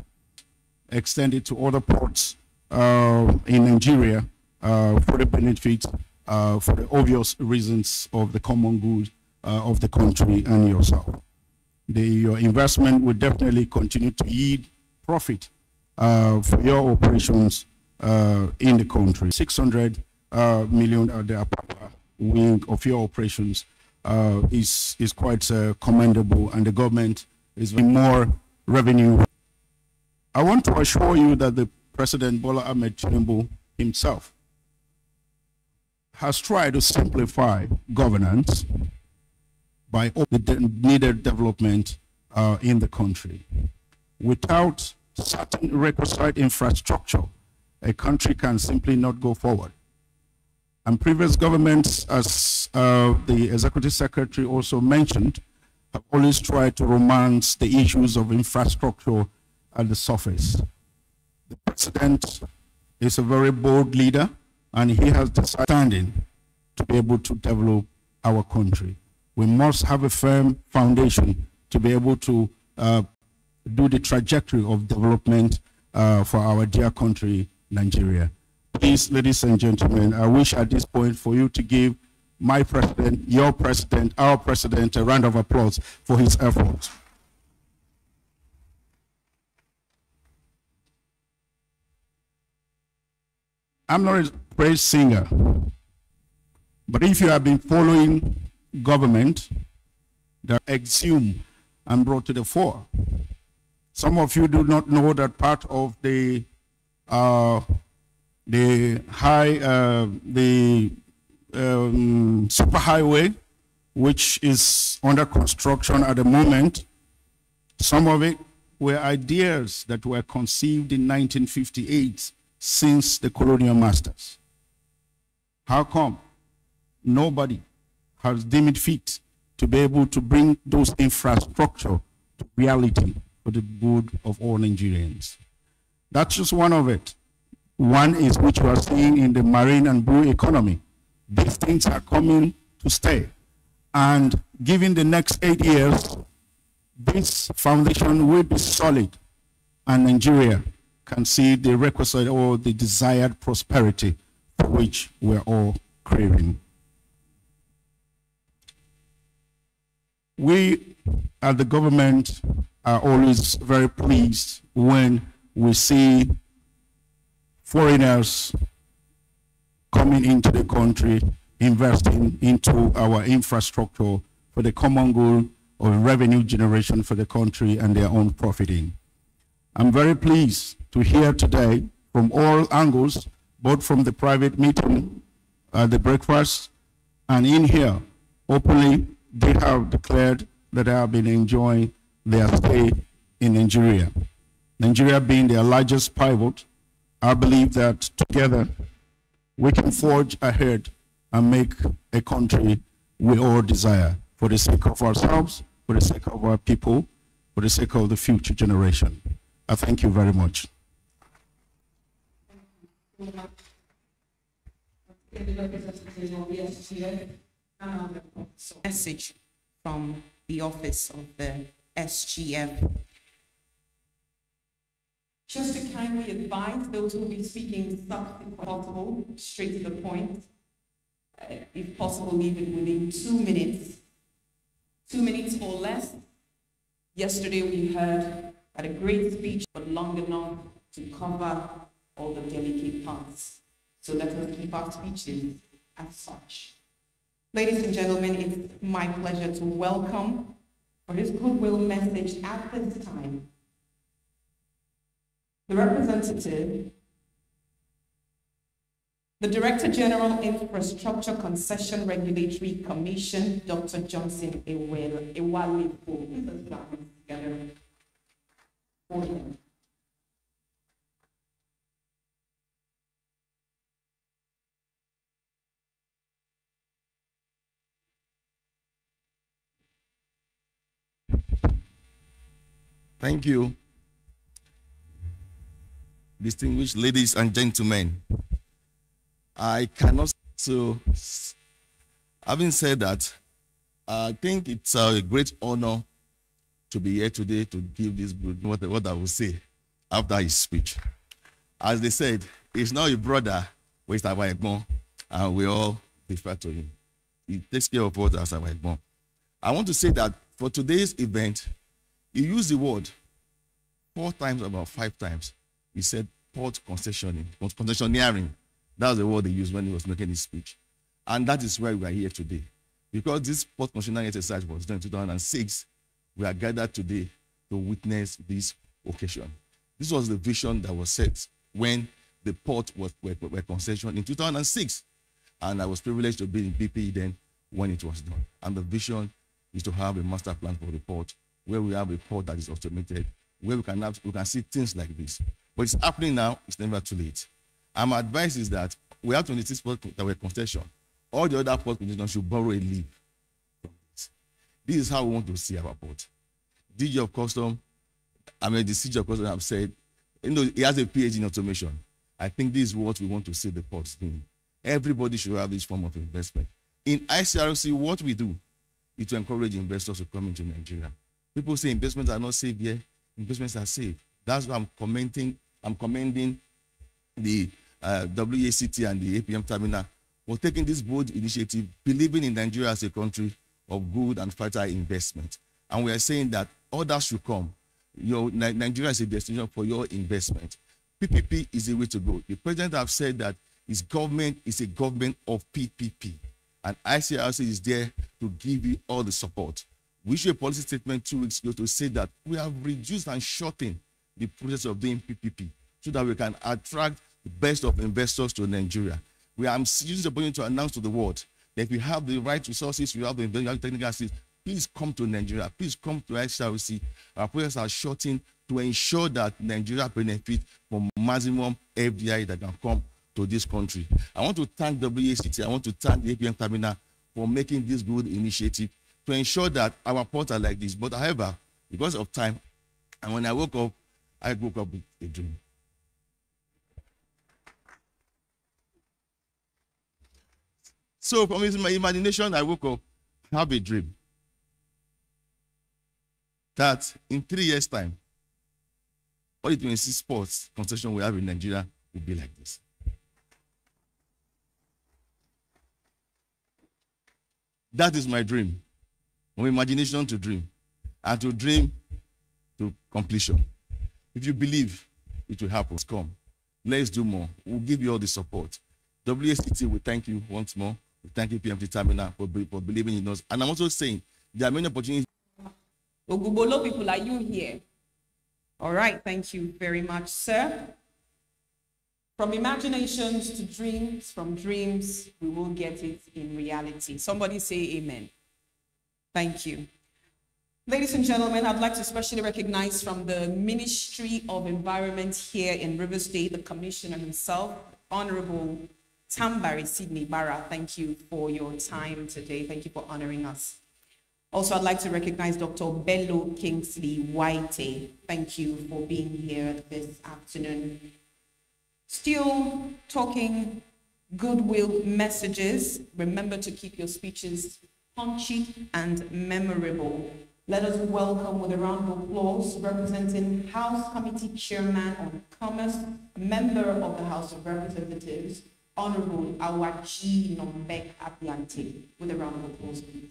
S9: Extended to other ports in Nigeria for the benefit for the obvious reasons of the common good of the country and yourself. Your investment will definitely continue to yield profit for your operations in the country. 600 million at the Apapa wing of your operations is quite commendable, and the government is with more revenue. I want to assure you that the President Bola Ahmed Tinubu himself has tried to simplify governance by the needed development in the country. Without certain requisite infrastructure, a country can simply not go forward. And previous governments, as the Executive Secretary also mentioned, have always tried to romance the issues of infrastructure at the surface. The President is a very bold leader, and he has the standing to be able to develop our country. We must have a firm foundation to be able to do the trajectory of development for our dear country, Nigeria. Please, ladies and gentlemen, I wish at this point for you to give my president, your president, our president, a round of applause for his efforts. I'm not a praise singer, but if you have been following government, that exhumed and brought to the fore. Some of you do not know that part of the superhighway, which is under construction at the moment, some of it were ideas that were conceived in 1958 since the colonial masters. How come nobody has deemed it fit to be able to bring those infrastructure to reality for the good of all Nigerians? That's just one of it. One is which you are seeing in the marine and blue economy. These things are coming to stay. And given the next 8 years, this foundation will be solid, and Nigeria can see the requisite or the desired prosperity for which we're all craving. We at the government are always very pleased when we see foreigners coming into the country, investing into our infrastructure for the common goal of revenue generation for the country and their own profiting. I'm very pleased to hear today from all angles, both from the private meeting, the breakfast, and in here, openly, they have declared that they have been enjoying their stay in Nigeria. Nigeria being their largest pivot, I believe that together we can forge ahead and make a country we all desire for the sake of ourselves, for the sake of our people, for the sake of the future generation. I thank you very much.
S1: Message from the office of the SGF. Just to kindly advise those who will be speaking succinct if possible, straight to the point. If possible, leave it within 2 minutes. 2 minutes or less. Yesterday we heard a great speech, but long enough to cover all the delicate parts. So let us keep our speeches as such. Ladies and gentlemen, it's my pleasure to welcome for his goodwill message at this time the representative, the Director General Infrastructure Concession Regulatory Commission, Dr. Johnson Ewale. Let us put our hands together for him.
S11: Thank you. Distinguished ladies and gentlemen, I cannot, so having said that, I think it's a great honor to be here today to give this good, what I will say after his speech. As they said, it's not a brother, and we're all defer to him. He takes care of us as our born. I want to say that for today's event, he used the word 4 times, about 5 times. He said port concessioneering. That was the word he used when he was making his speech. And that is why we are here today. Because this port concessioneering exercise was done in 2006, we are gathered today to witness this occasion. This was the vision that was set when the port were concessioned in 2006. And I was privileged to be in BP then when it was done. And the vision is to have a master plan for the port, where we have a port that is automated, where we can see things like this. But it's happening now, it's never too late. And my advice is that we have 26 ports that were concession. All the other port concessions should borrow a leave from this. This is how we want to see our port. DG of Custom, the CG of Custom have said, he has a PhD in automation. I think this is what we want to see the ports doing. Everybody should have this form of investment. In ICRC, what we do is to encourage investors to come into Nigeria. People say investments are not safe here. Investments are safe. That's why I'm commending the WACT and the APM terminal for taking this bold initiative, believing in Nigeria as a country of good and fertile investment. And we are saying that others should come. Nigeria is a destination for your investment. PPP is the way to go. The president has said that his government is a government of PPP. And ICRC is there to give you all the support. We issued a policy statement 2 weeks ago to say that we have reduced and shortened the process of doing PPP so that we can attract the best of investors to Nigeria. We are using the opportunity to announce to the world that if you have the right resources, you have the technical assistance, please come to Nigeria. Please come to ICRC. Our process are shortened to ensure that Nigeria benefits from maximum FDI that can come to this country. I want to thank WACT. I want to thank the APM terminal for making this good initiative to ensure that our ports are like this. But however, because of time, and when I woke up with a dream. So from my imagination, I woke up, have a dream that in 3 years' time, all the 26 ports concession we have in Nigeria will be like this. That is my dream. From imagination to dream, and to dream to completion. If you believe it will happen, come. Let's do more. We'll give you all the support. WACT, we thank you once more. We thank you, PMT Terminal, for believing in us. And I'm also saying there are many opportunities.
S1: Ogubolo people, are you here? All right, thank you very much, sir. From imaginations to dreams, from dreams, we will get it in reality. Somebody say amen. Thank you. Ladies and gentlemen, I'd like to especially recognize from the Ministry of Environment here in Rivers State, the Commissioner himself, Honorable Tambari Sidney Barra. Thank you for your time today. Thank you for honoring us. Also, I'd like to recognize Dr. Bello Kingsley White. Thank you for being here this afternoon. Still talking goodwill messages. Remember to keep your speeches punchy and memorable. Let us welcome with a round of applause representing House Committee Chairman on Commerce, member of the House of Representatives, Honorable Awachi Nombek Abiante. With a round of applause, please.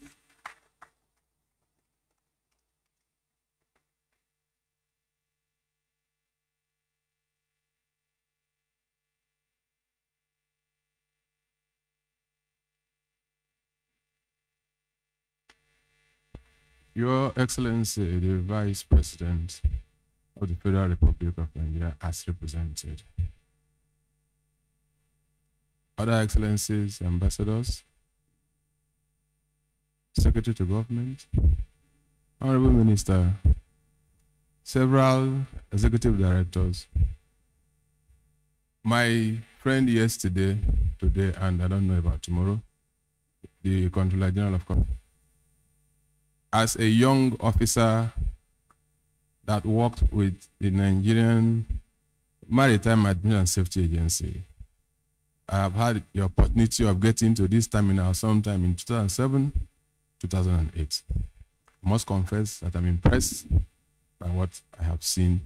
S12: Your Excellency, the Vice President of the Federal Republic of Nigeria, as represented. Other Excellencies, Ambassadors, Secretary to Government, Honorable Minister, several Executive Directors, my friend yesterday, today, and I don't know about tomorrow, the Controller General of Commerce. As a young officer that worked with the Nigerian Maritime Administration and Safety Agency, I have had the opportunity of getting to this terminal sometime in 2007, 2008. I must confess that I'm impressed by what I have seen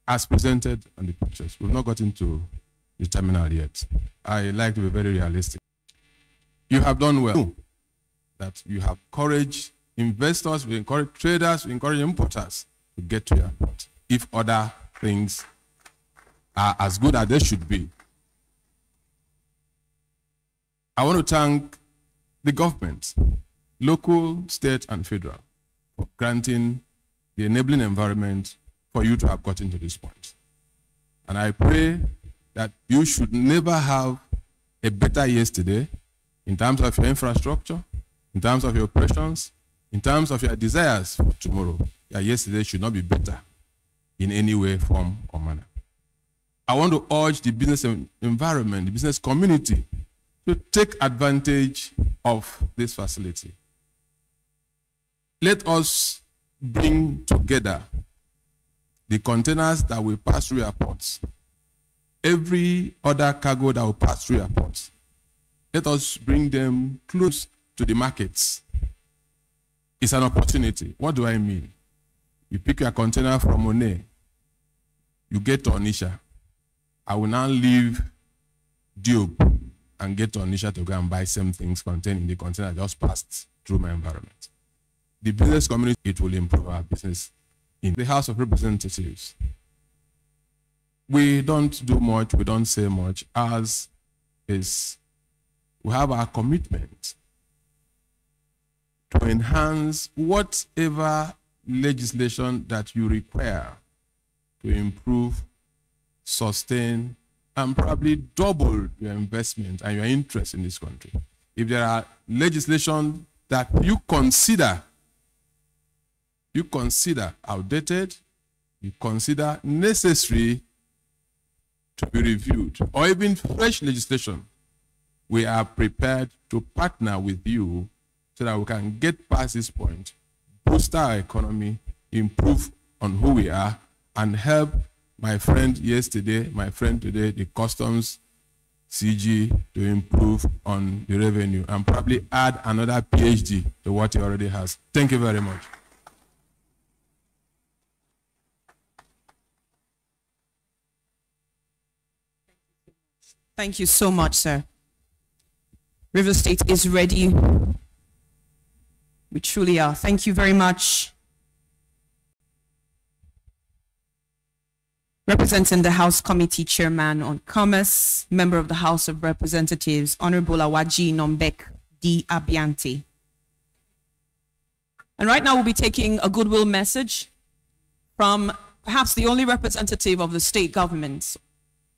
S12: as presented on the pictures. We've not gotten to the terminal yet. I like to be very realistic. You have done well. That you have encouraged investors, we encourage traders, we encourage importers to get to your port. If other things are as good as they should be. I want to thank the government, local, state, and federal, for granting the enabling environment for you to have gotten to this point. And I pray that you should never have a better yesterday in terms of your infrastructure, in terms of your operations, in terms of your desires for tomorrow. Your yesterday should not be better in any way, form, or manner. I want to urge the business environment, the business community, to take advantage of this facility. Let us bring together the containers that will pass through our ports, every other cargo that will pass through our ports. Let us bring them close to the markets. It's an opportunity. What do I mean? You pick your container from One, you get to Onitsha. I will now leave Diob and get to Onitsha to go and buy some things contained in the container just passed through my environment. The business community, it will improve our business. In the House of Representatives, we don't do much, we don't say much, as is we have our commitment to enhance whatever legislation that you require to improve, sustain, and probably double your investment and your interest in this country. If there are legislation that you consider outdated, you consider necessary to be reviewed, or even fresh legislation, we are prepared to partner with you so that we can get past this point, boost our economy, improve on who we are, and help my friend yesterday, my friend today, the customs CG, to improve on the revenue and probably add another PhD to what he already has. Thank you very much.
S1: Thank you so much, sir. River State is ready. We truly are. Thank you very much. Representing the House Committee Chairman on Commerce, Member of the House of Representatives, Honorable Awaji Nombek D. Abiante. And right now we'll be taking a goodwill message from perhaps the only representative of the state government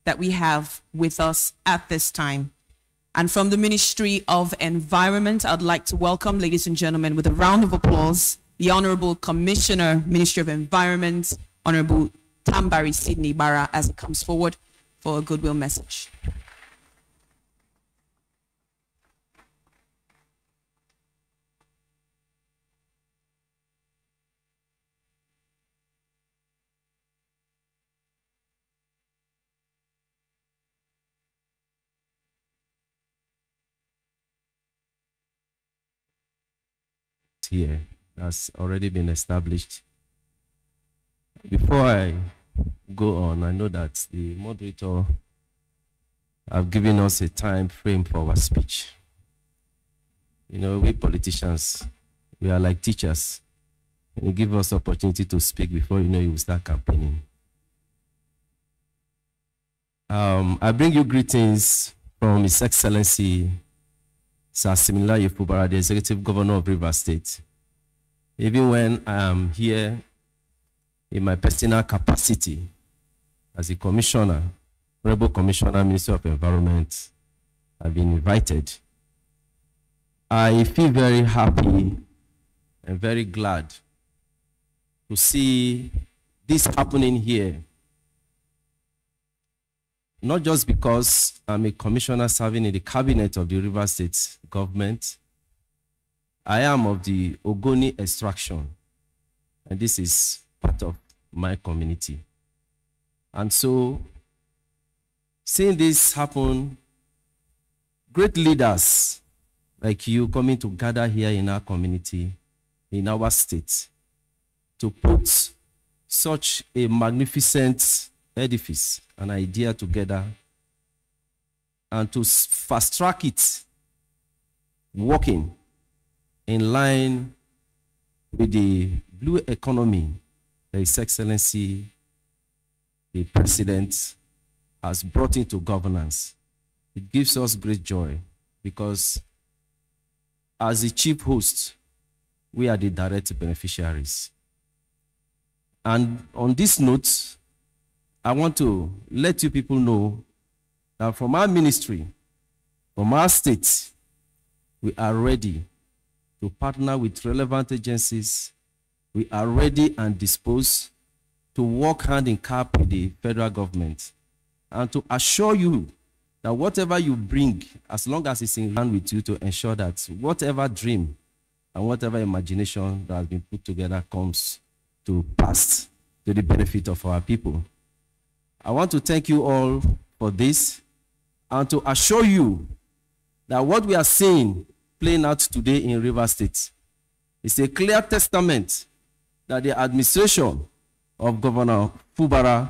S1: that we have with us at this time. And from the Ministry of Environment, I'd like to welcome, ladies and gentlemen, with a round of applause, the Honorable Commissioner, Ministry of Environment, Honorable Tambari Sydney Barra, as it comes forward for a goodwill message.
S13: Here has already been established. Before I go on, I know that the moderator have given us a time frame for our speech. You know, we politicians, we are like teachers. You give us opportunity to speak before you know you will start campaigning. I bring you greetings from His Excellency Sir Similayo Fubara, the Executive Governor of Rivers State. Even when I am here in my personal capacity as a commissioner, Honorable Commissioner, Minister of Environment, I've been invited. I feel very happy and very glad to see this happening here. Not just because I'm a commissioner serving in the cabinet of the River State government. I am of the Ogoni extraction, and this is part of my community. And so, seeing this happen, great leaders like you coming to gather here in our community, in our state, to put such a magnificent edifice, an idea together, and to fast track it working in line with the blue economy that His Excellency, the President, has brought into governance. It gives us great joy because as the chief host, we are the direct beneficiaries. And on this note, I want to let you people know that from our ministry, from our state, we are ready to partner with relevant agencies. We are ready and disposed to work hand in cap with the federal government and to assure you that whatever you bring, as long as it's in line with you, to ensure that whatever dream and whatever imagination that has been put together comes to pass to the benefit of our people. I want to thank you all for this and to assure you that what we are seeing playing out today in Rivers State is a clear testament that the administration of Governor Fubara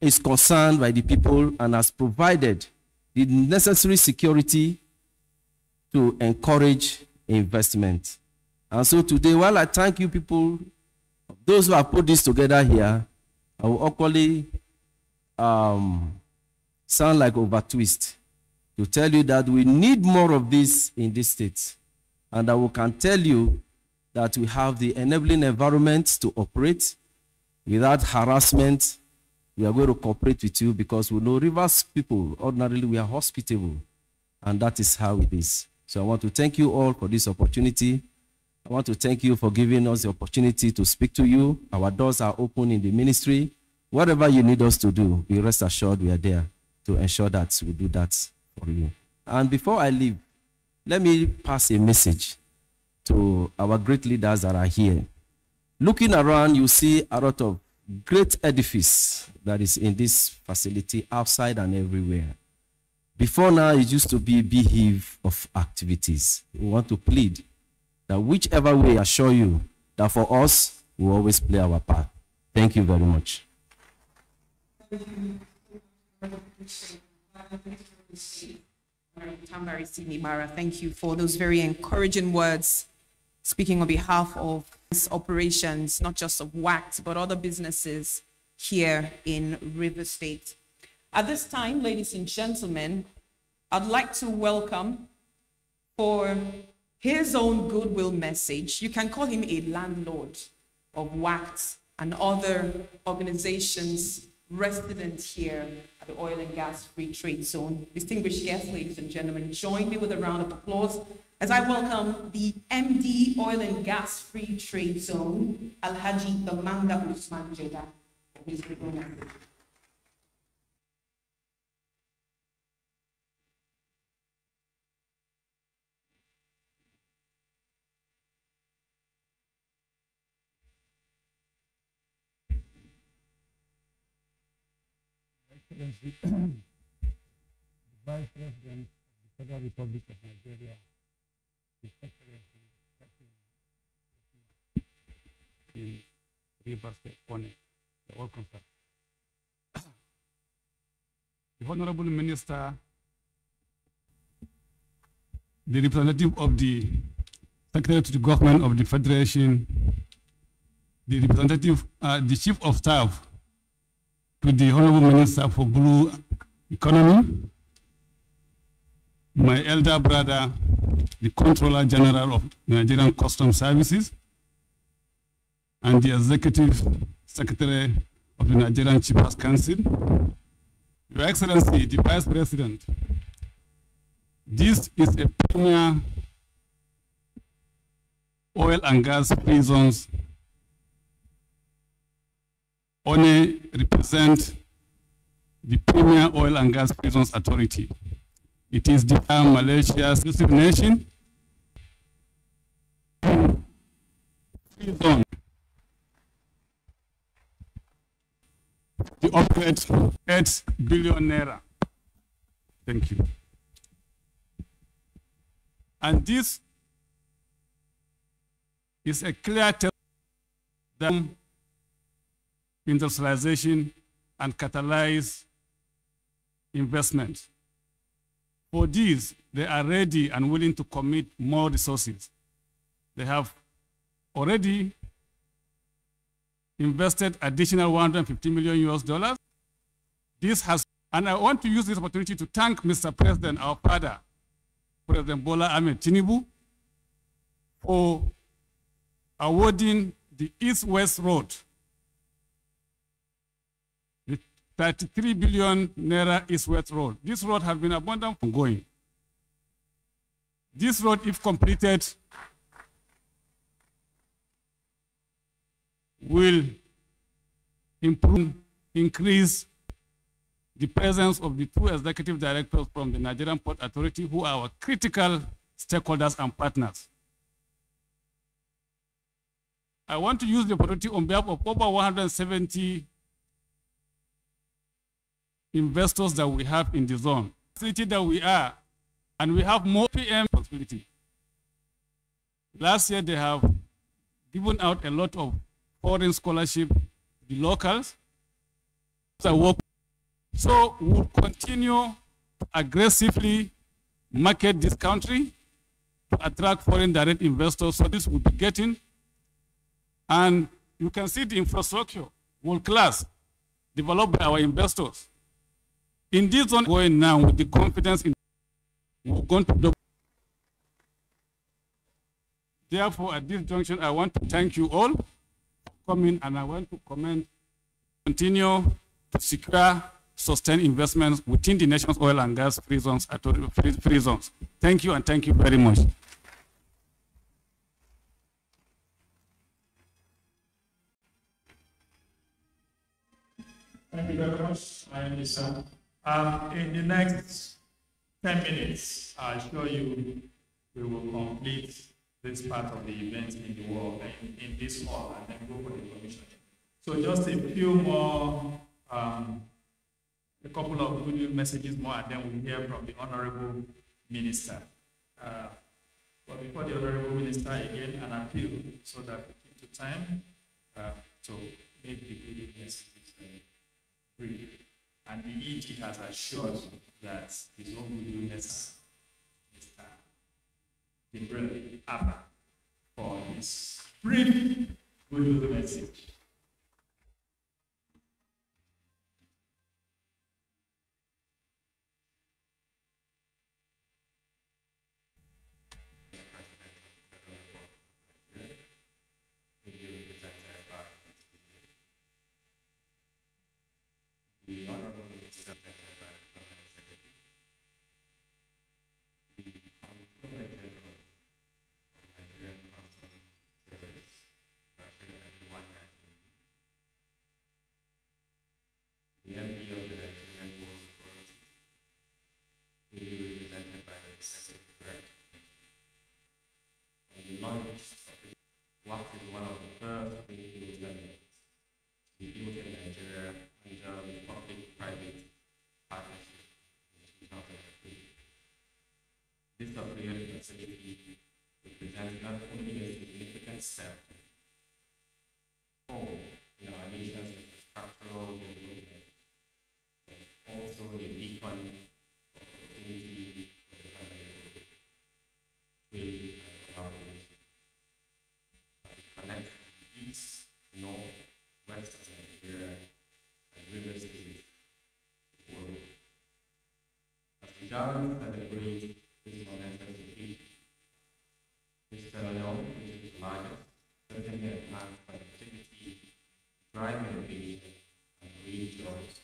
S13: is concerned by the people and has provided the necessary security to encourage investment. And so today, while I thank you people, those who have put this together here, I will equally sound like overtwist to tell you that we need more of this in this state, and that we can tell you that we have the enabling environment to operate without harassment. We are going to cooperate with you because we know Rivers people, ordinarily we are hospitable, and that is how it is. So I want to thank you all for this opportunity. I want to thank you for giving us the opportunity to speak to you. Our doors are open in the ministry. Whatever you need us to do, be rest assured we are there to ensure that we do that for you. And before I leave, let me pass a message to our great leaders that are here. Looking around, you see a lot of great edifice that is in this facility, outside and everywhere. Before now, it used to be a beehive of activities. We want to plead that whichever way, assure you that for us, we always play our part. Thank you very much.
S1: Thank you for those very encouraging words, speaking on behalf of operations, not just of WACT, but other businesses here in Rivers State. At this time, ladies and gentlemen, I'd like to welcome, for his own goodwill message, you can call him a landlord of WACT and other organizations resident here at the Oil and Gas Free Trade Zone. Distinguished guests, ladies and gentlemen, join me with a round of applause as I welcome the MD Oil and Gas Free Trade Zone, Alhaji Damanga Usman Jeddah.
S14: Excellency, the Vice President of the Federal Republic of Nigeria, His Excellency, in Rivers State, One. Welcome, sir. The Honorable Minister, the representative of the Secretary to the Government of the Federation, the representative, the Chief of Staff to the Honorable Minister for Blue Economy, my elder brother, the Controller General of Nigerian Customs Services, and the Executive Secretary of the Nigerian Chiefs Council, Your Excellency, the Vice President, this is a premier oil and gas free zones. ONE represents the premier oil and gas free zones authority. It is the Malaysia's exclusive nation. Free zone. The operate 8 billion naira. Thank you. And this is a clear test that industrialization and catalyze investment. For this, they are ready and willing to commit more resources. They have already invested additional $150 million US. This has, and I want to use this opportunity to thank Mr. President, our father, President Bola Ahmed Tinubu, for awarding the East-West Road, the 33 billion naira East-West Road. This road has been abundant from going. This road, if completed, will increase the presence of the two executive directors from the Nigerian Port Authority, who are our critical stakeholders and partners. I want to use the opportunity on behalf of over 170 investors that we have in the zone, city that we are, and we have more PM responsibility. Last year, they have given out a lot of foreign scholarship to the locals. So we'll continue to aggressively market this country to attract foreign direct investors. So this will be getting, and you can see the infrastructure, world class, developed by our investors. In this zone, going now with the confidence in, we're going to do. Therefore, at this junction, I want to thank you all for coming, and I want to commend, continue to secure sustain investments within the nation's oil and gas free zones. Thank you, and thank you very much.
S2: Thank you very much, my Minister. In the next 10 minutes, I assure you we will complete this part of the event in the world, in this hall, and then go for the commission. So just a few more, a couple of good messages more, and then we'll hear from the Honorable Minister. But before the Honorable Minister, again, an appeal so that we keep the time to make the good messages brief. And the EG has assured that his own good message, Mr. Gabriel Abba, for his brief good message. The Honorable Minister of Secretary, the Comptroller General of Nigerian Customs Service, the MD of the Nigerian Port Authority, will be represented by the Executive Director, and the launch of the what is one of the first greenfield terminals to be built in Nigeria under the public-private partnership in 2003. This upgraded facility represents not only a significant step forward in our nation's infrastructural development, but also a beacon of opportunity for the family, trade, and collaboration. It connects the east, north, west of Nigeria, River State world. As we gather to celebrate this momentous occasion, this terminal, which is the largest, certainly enhanced connectivity, drive innovation, and create jobs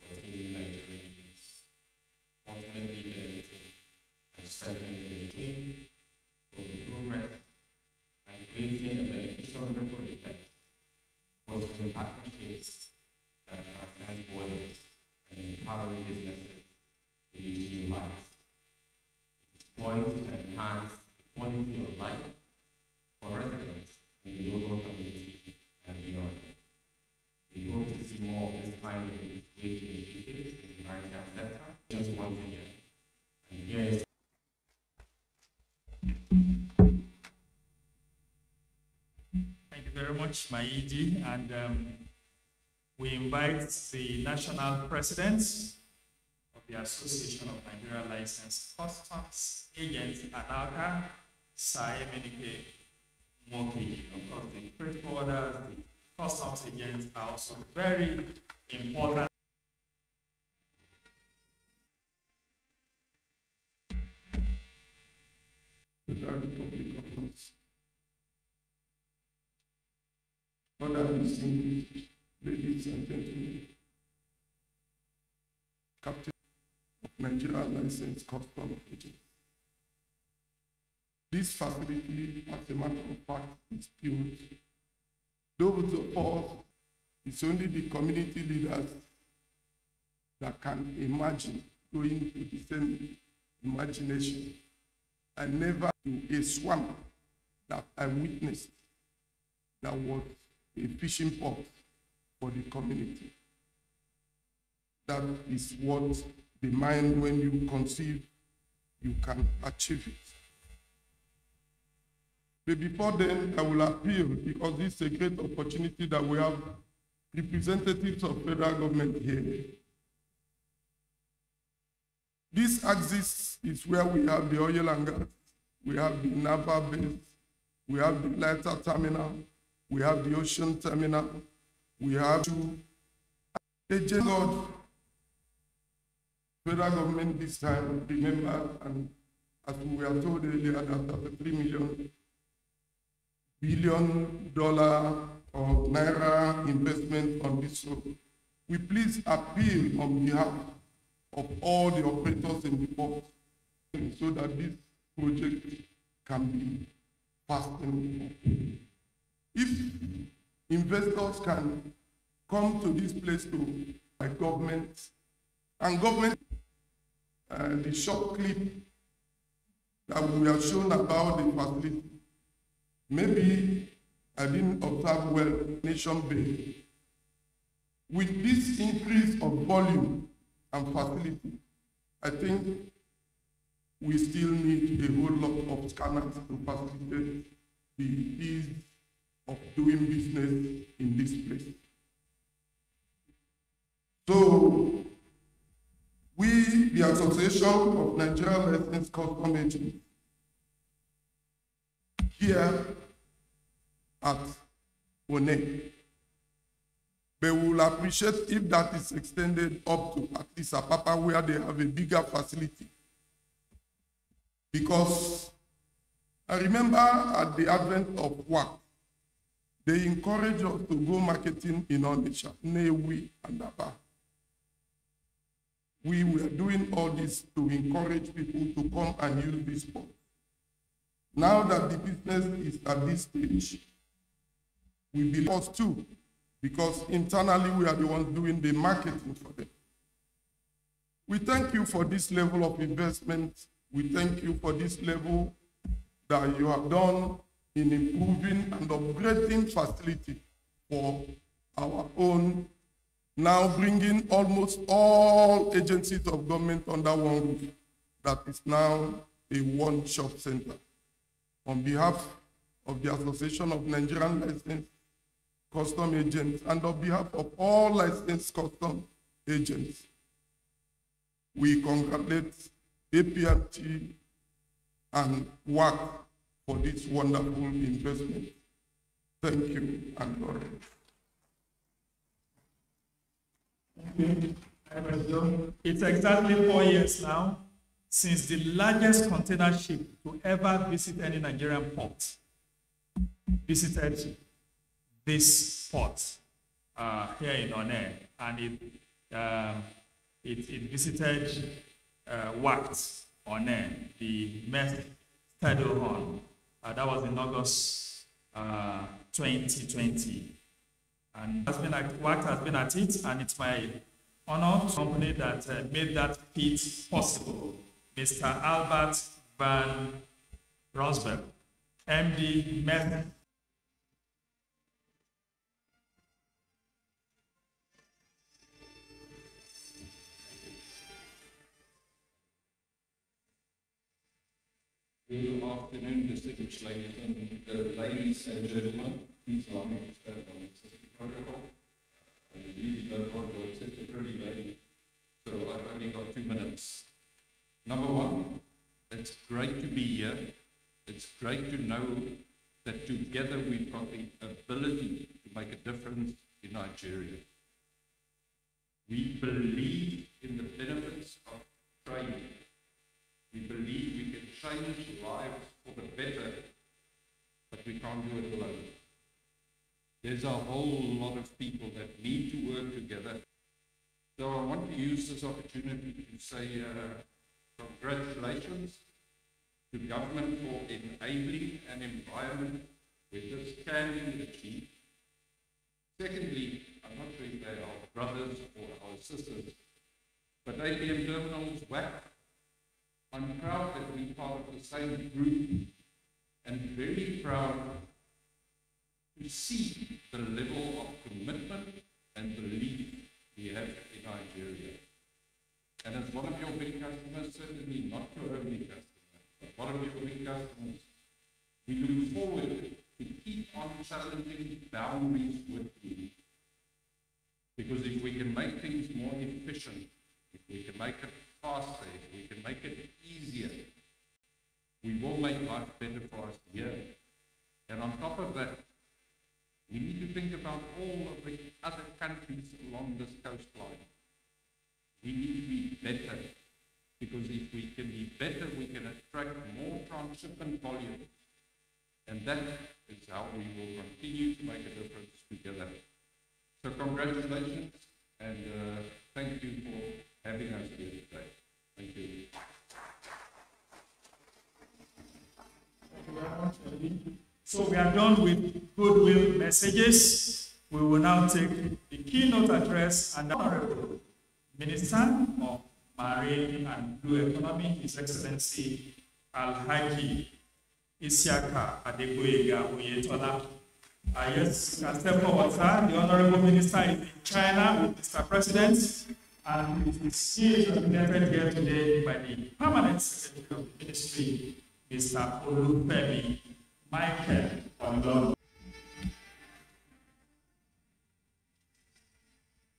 S2: for Indian Nigerians, ultimately benefiting and strengthening the team for the progress and creating a beneficial ripple effect, fostering partnerships that transcend borders and empowering businesses to lead new lives. It's poised to enhance the quality of life for residents in the local community and beyond. We hope to see more of this kind of integration initiatives in the maritime sector just once a year. And here is thank you very much, my ED, and we invite the national presidents of the Association of Nigeria Licensed Customs Agents, ANACA, Saemenike Moki. Of course, the freight forwarders, the customs agents are also very important.
S15: Federal Republic of Coast. Other distinguished ladies and gentlemen, Captain of Nigeria Licensed Customs Agents. This facility, as a matter of fact, is built. Those of us, it's only the community leaders that can imagine going to the same imagination. I never to a swamp that I witnessed that was a fishing port for the community. That is what the mind, when you conceive, you can achieve it. But before then, I will appeal, because this is a great opportunity that we have representatives of federal government here. This axis is where we have the oil and gas, we have the naval base, we have the lighter terminal, we have the ocean terminal, we have two agents. God, federal government this time, remember, and as we were told earlier, that $33 billion or naira investment on this road. We please appeal on behalf of all the operators in the port so that this project can be fastened. If investors can come to this place by government, and government, the short clip that we have shown about the facility, maybe I didn't observe well nation-based. With this increase of volume and facility, I think we still need a whole lot of scanners to facilitate the ease of doing business in this place. So, we, the Association of Nigeria Licensed Customs Agents, here at ONE, but we will appreciate if that is extended up to at least Apapa, where they have a bigger facility. Because I remember at the advent of work, they encouraged us to go marketing in Onitsha, Newi, and Aba. We were doing all this to encourage people to come and use this port. Now that the business is at this stage, we believe us too, because internally we are the ones doing the marketing for them. We thank you for this level of investment. We thank you for this level that you have done in improving and upgrading facility for our own, now bringing almost all agencies of government under one roof. That is now a one-shop center. On behalf of the Association of Nigerian Licensed Customs Agents and on behalf of all licensed customs agents, we congratulate APMT and WAC for this wonderful investment. Thank you and God bless.
S2: It's exactly 4 years now since the largest container ship to ever visit any Nigerian port visited this port here in One, and it visited WACT One, the Mest Horn. That was in August 2020. And WACT has been at it, and it's my honor to company that made that feat possible. Mr. Albert Van Rosberg, MD, Mest.
S16: Good afternoon, distinguished ladies and gentlemen. Please allow me to stand on the protocol. I really don't want to accept a pretty lady, so I've only got 2 minutes. this. Number one, it's great to be here. It's great to know that together we've got the ability to make a difference in Nigeria. We believe in the benefits of trade. We believe we can change lives for the better, but we can't do it alone. There's a whole lot of people that need to work together. So I want to use this opportunity to say congratulations to government for enabling an environment where this can be achieved. Secondly, I'm not sure if they are brothers or our sisters, but APM Terminals, WAC, I'm proud that we're part of the same group and very proud to see the level of commitment and belief we have in Nigeria. And as one of your big customers, certainly not your only customer, but one of your big customers, we look forward to keep on challenging boundaries with you. Because if we can make things more efficient, if we can make it faster, if we can make it easier, we will make life better for us here. And on top of that, we need to think about all of the other countries along this coastline. We need to be better, because if we can be better, we can attract more transshipment volume. And that is how we will continue to make a difference together. So congratulations, and thank you for having us here today. Thank you.
S2: Thank you very much, Eddie. So we are done with goodwill messages. We will now take the keynote address and the Honorable Minister of Marine and Blue Economy, His Excellency Alhaji Isiaka Adegboyega Oyetola. Yes, you can step forward, sir. The Honorable Minister is in China with Mr. President, and he is represented here today by the Permanent Secretary of the Ministry, Mr. Olufemi Michael Ondon.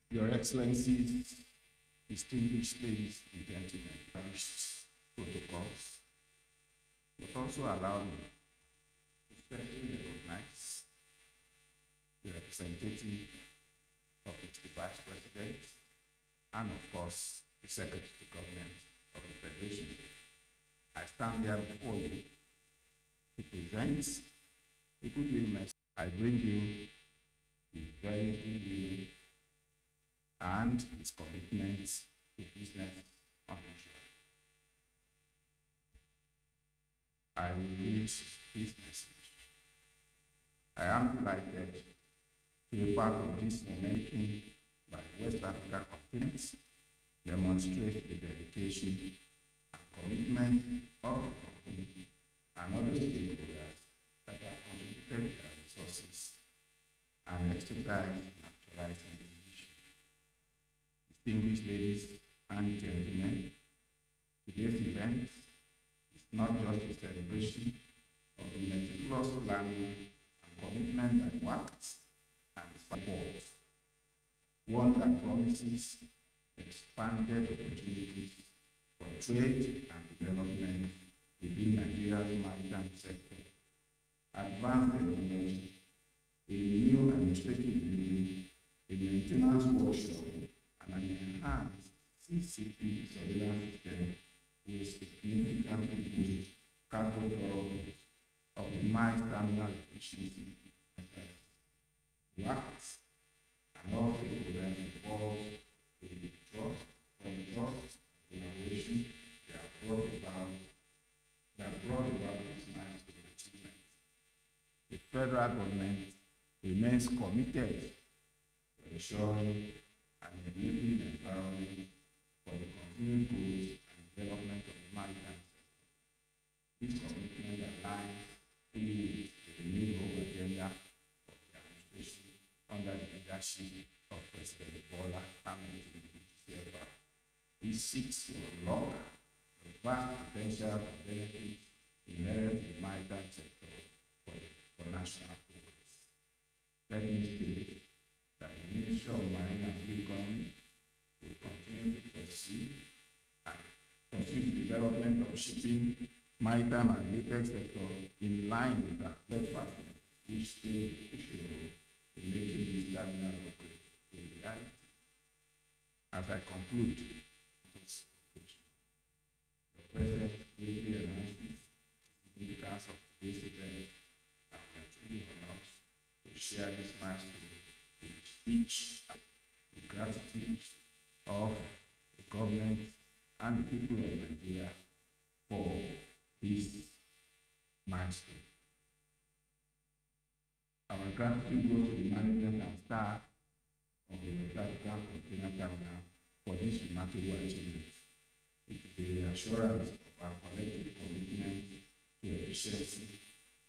S5: Your Excellencies, distinguished ladies and gentlemen, established protocols, but also allow me to especially recognize the representative of the Vice President and, of course, the Secretary to Government of the Federation. I stand here before you to present a goodwill message. I bring you the very goodwill and his commitment to business partnership. I will read this message. I am delighted to be part of this momentum by the West Africa continent, demonstrate the dedication and commitment of the company and other stakeholders that have contributed their resources and expertise in actualizing the vision. Distinguished ladies and gentlemen, today's event is not just a celebration of the meticulous planning and commitment that works and supports, one that promises expanded opportunities for trade and development within Nigeria's maritime sector, advanced technology, a new administrative building, a maintenance workshop, and an enhanced CCP surveillance system will significantly boost cargo flows, optimize terminal efficiency, works, and also programs involved with the trust, innovation that brought about this milestone achievement. The federal government remains committed to ensuring an enabling environment for the continued growth and development of the maritime sector. This commitment aligns fully with the new home agenda of the administration under the leadership of President Bola Ahmed Tinubu. He seeks to unlock the vast potential and benefits inherent in the maritime sector for national progress. Let me state that the Ministry of Marine and Blue Economy will continue to pursue and pursue development of shipping, maritime and latex sector in line with our steadfast which still in making this terminal operate in reality. As I conclude, the President clearly announces the significance of today's event and continue on us to share this milestone with speech and gratitude of the government and the people of Nigeria for this milestone. Our gratitude goes to the management and staff of the Prodeco Container Terminal for this remarkable achievement. It is the assurance of our collective commitment to efficiency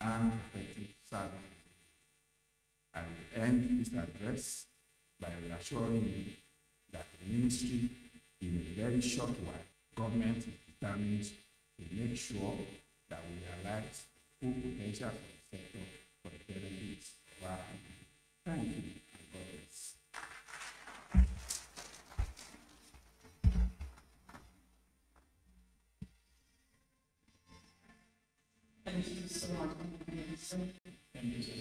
S5: and effective service. I will end this address by reassuring you that the ministry, in a very short while, government is determined to make sure that we realize the full potential of the sector for the benefits of our people. Thank you and God bless.
S2: Thank you so much. Thank you, sir.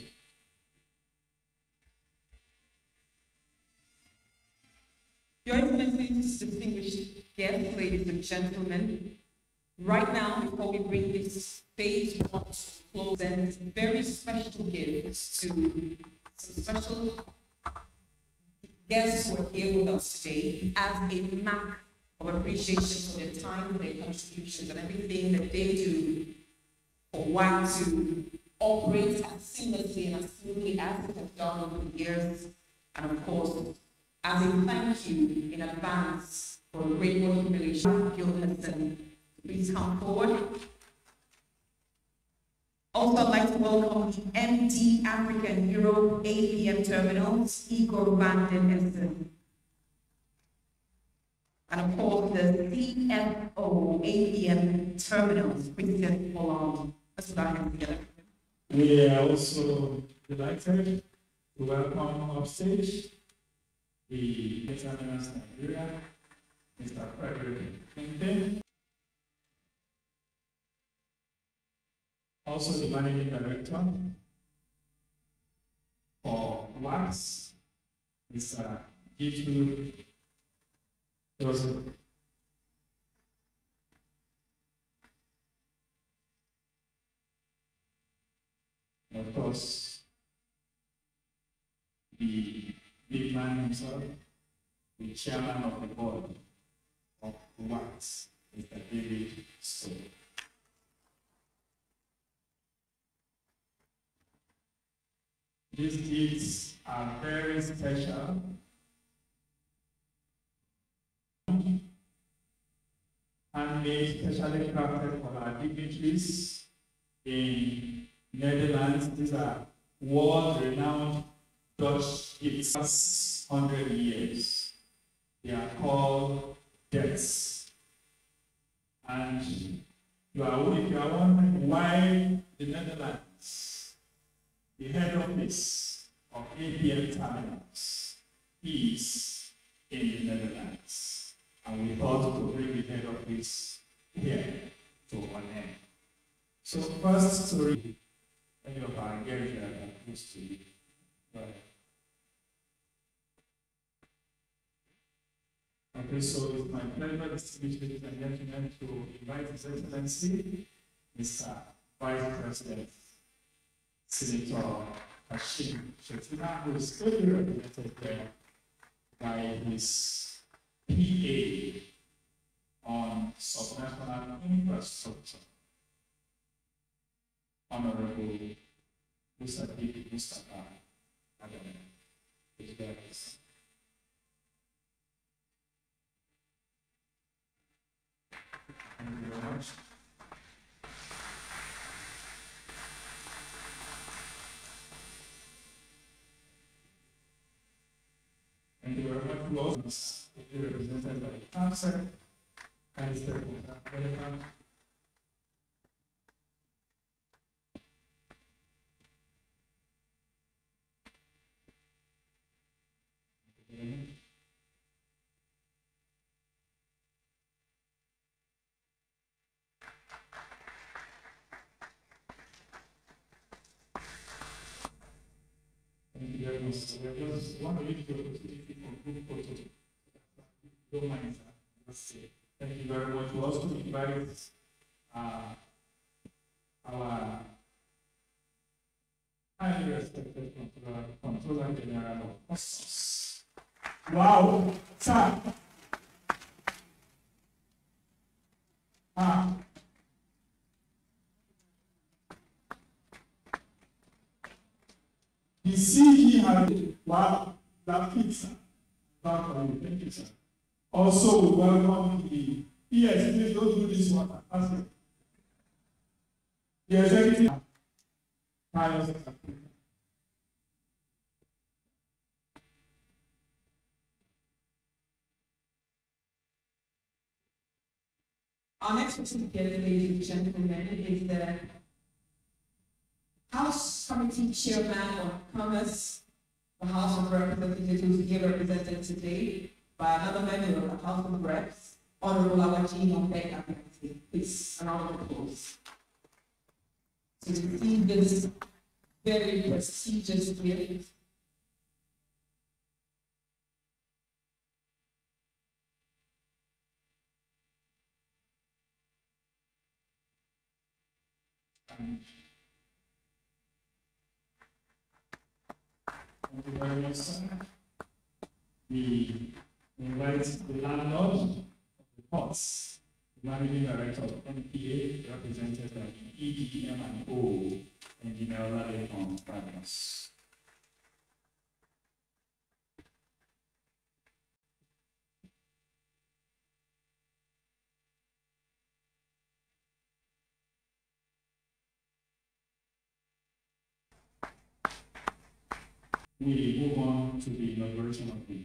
S1: Your Excellencies, distinguished guests, ladies and gentlemen, right now, before we bring this phase one to close, and very special gifts to some special guests who are here with us today as a mark of appreciation for their time, their contributions, and everything that they do for one to operate as seamlessly and as smoothly as it has done over the years, and of course, as a thank you in advance for a great working relationship, Gilbertson, please come forward. Also, I'd like to welcome the MD Africa and Europe APM Terminals, Igor van den Essen. And of course, the CFO APM Terminals, Christian Holland. Let's put our hands together.
S2: We are also delighted to welcome upstage the Terminals Nigeria, Mr. Frederick Kente. Also the Managing Director for WAX, Mr. Gitu Joseph. And of course, the big man himself, the chairman of the board of WAX, Mr. David So. These gifts are very special. Handmade, specially crafted for our dignitaries in Netherlands. These are world-renowned Dutch gifts, 100 years. They are called debts. And if you are wondering why the Netherlands, the head office of APM Terminals is in the Netherlands. And we thought to bring the head office here to an end. So first story, any of our guests that are close to you. Okay, so it's my pleasure, distinguished ladies and gentlemen, to invite His Excellency, Mr. Vice President, Senator Kashim Shettima, who is still represented there by his PA on subnational infrastructure, Honorable Musadik Mustafa Adam. Thank you very much. Thank you very much, Lord. Represented by the council. Can you step with that? Welcome. Thank you very much. We just want to use the opportunity for group photo. Don't mind, sir. Let's see. Thank you very much. We also invite our highly respected Controller General of Customs. Wow, sir. The CE has, wow, that fits, sir. Thank you, sir. Also, we welcome the yes, please don't do this one. The executive.
S1: Our next person here, ladies and gentlemen, is the House Committee Chairman on Commerce, the House of Representatives, who is here represented today by another member of the House of Reps, Honorable Awajin Ombeka. Please, a round of applause. To receive this very prestigious gift.
S2: Thank you very much, sir. We invite the landlord of the ports, the managing director of NPA, represented by the EDM&O, Engineer Olade Fragras. We move on to the inauguration of the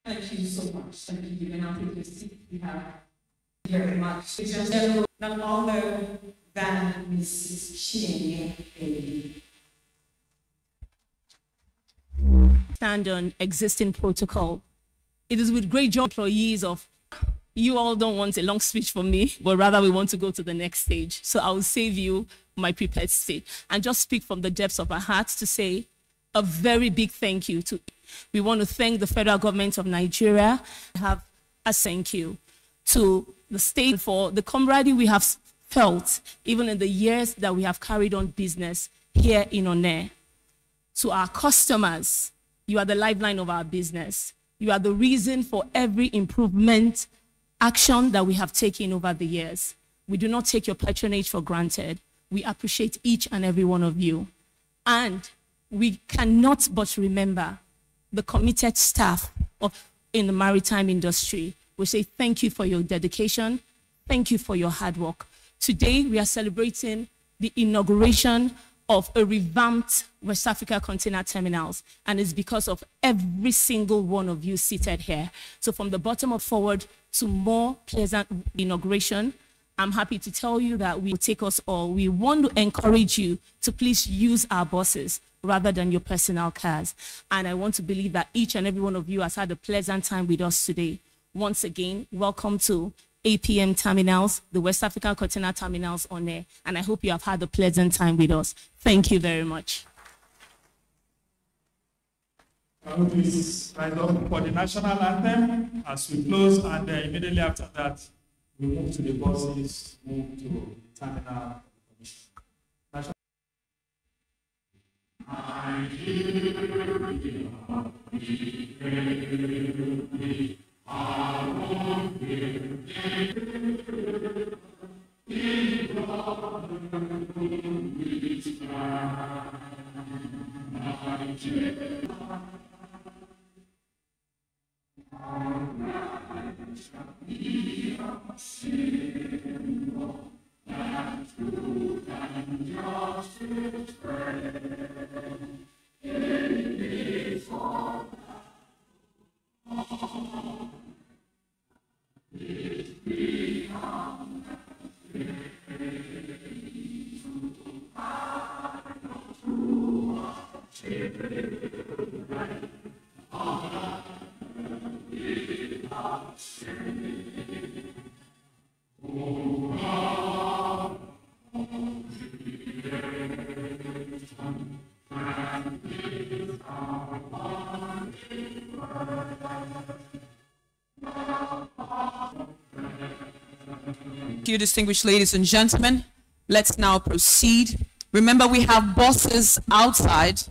S1: Thank you so much. Thank you. You may now take your seat. We have very much. None other than Mrs. Chinenye.
S17: Stand on existing protocol. It is with great joy, employees of, you all don't want a long speech from me, but rather we want to go to the next stage. So I will save you my prepared state and just speak from the depths of our hearts to say a very big thank you to. We want to thank the federal government of Nigeria. Have a thank you to the state for the camaraderie we have felt even in the years that we have carried on business here in Onne. To our customers, you are the lifeline of our business. You are the reason for every improvement action that we have taken over the years. We do not take your patronage for granted. We appreciate each and every one of you. And we cannot but remember the committed staff in the maritime industry. We say thank you for your dedication. Thank you for your hard work. Today, we are celebrating the inauguration of a revamped West Africa container terminals, and it's because of every single one of you seated here. So from the bottom of forward to more pleasant inauguration, I'm happy to tell you that we will take us all. We want to encourage you to please use our buses rather than your personal cars. And I want to believe that each and every one of you has had a pleasant time with us today. Once again, welcome to APM Terminals, the West African Container Terminals on air. And I hope you have had a pleasant time with us. Thank you very much.
S2: I will please rise up for the national anthem as we close, and immediately after that, we move to the buses, move to the terminal.
S1: Thank you, distinguished ladies and gentlemen. Let's now proceed. Remember, we have buses outside.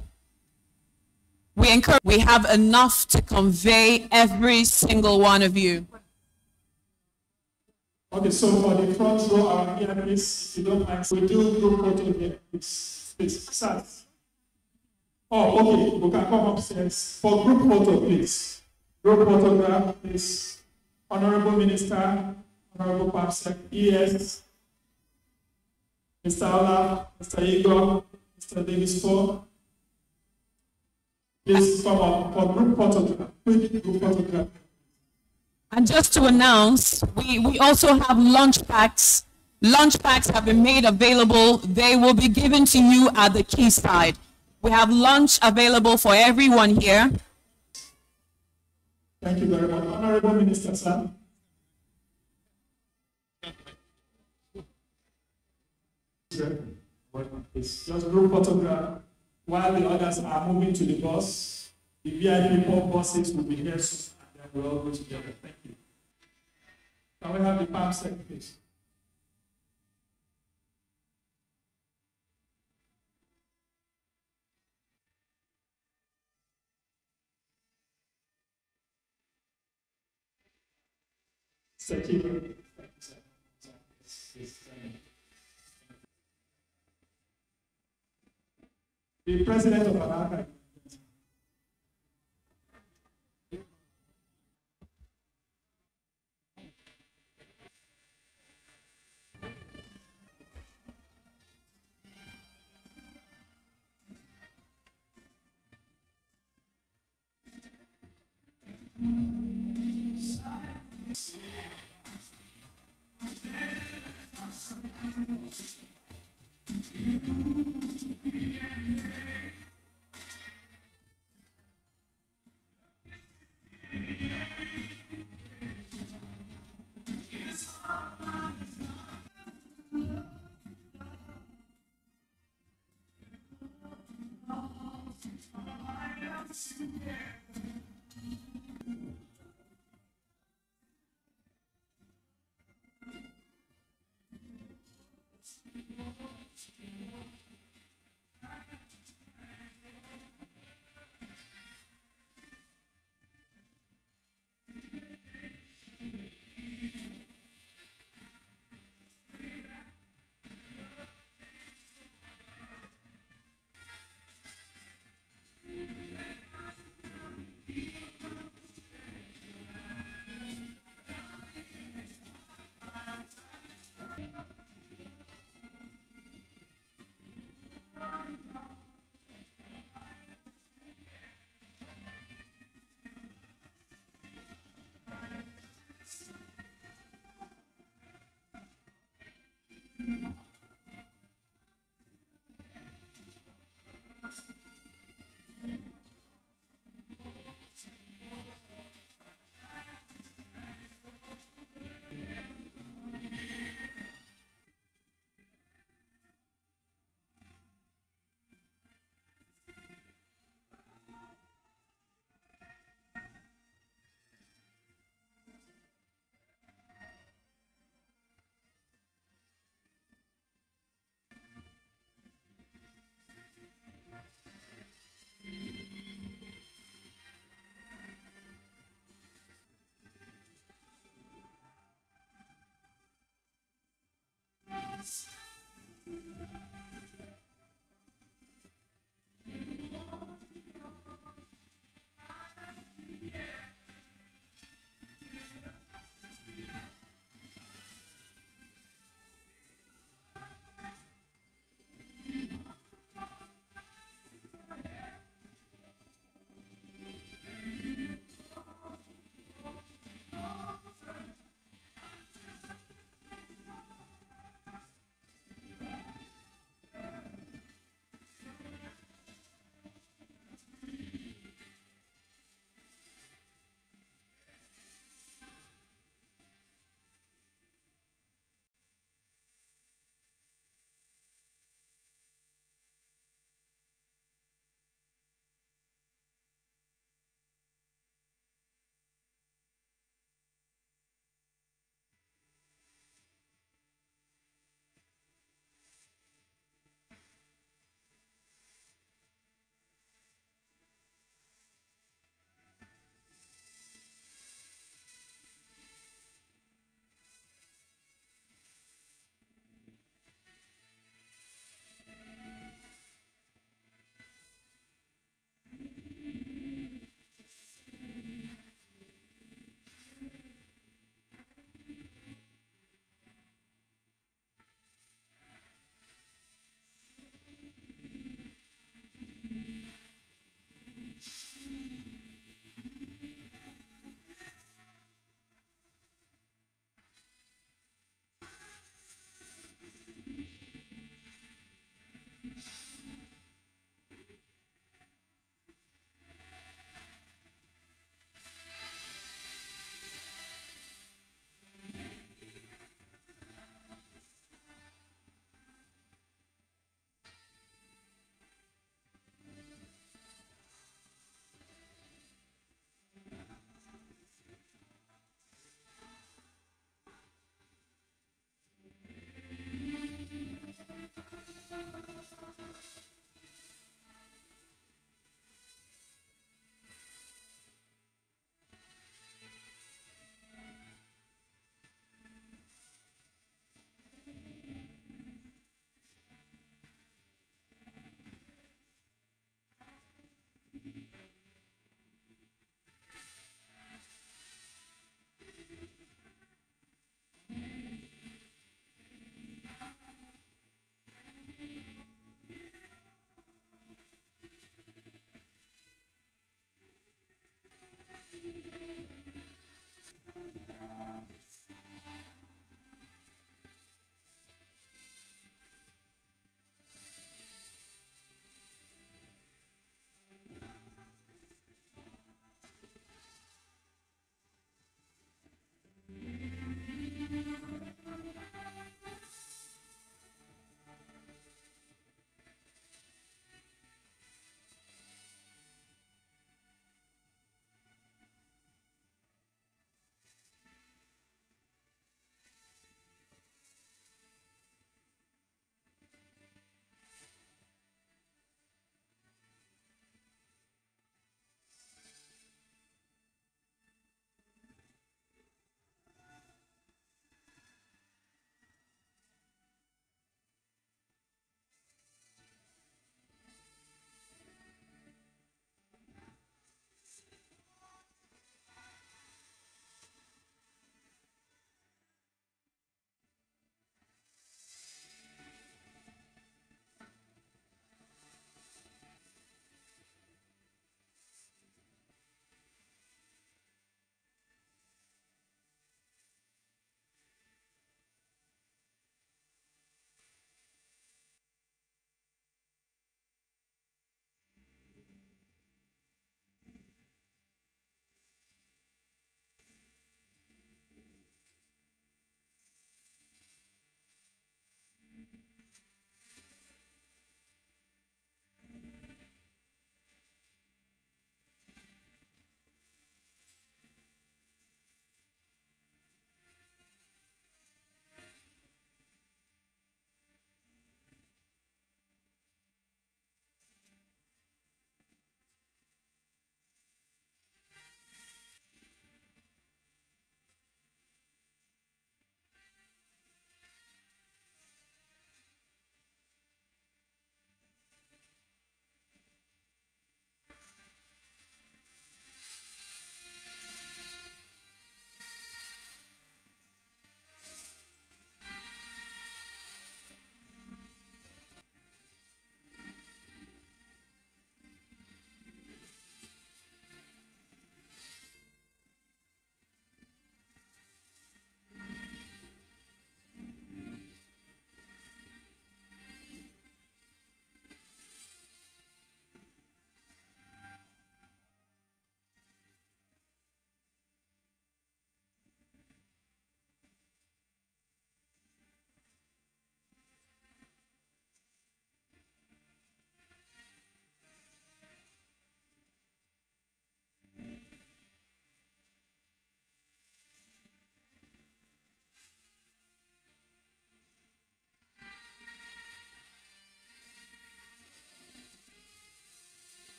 S1: We have enough to convey every single one of you.
S2: Okay, so for the front row, our here, please, if you don't mind, we do group photo here, please. Please, start. Oh, okay, we can come upstairs. For group photo, please. Group photograph, please. Honorable Minister, Honorable Papsec, ES, Mr. Ola, Mr. Igor, Mr. Davis Ford. Please come up for group photograph. Quick group photograph.
S1: And just to announce, we also have lunch packs. Lunch packs have been made available. They will be given to you at the quayside. We have lunch available for everyone here.
S2: Thank you very much. Honorable Minister, sir. It's just group photograph while the others are moving to the bus. The VIP buses will be here soon, and then we'll all go together. Thank you. Can we have the palm set, please? Secretary. The President of America.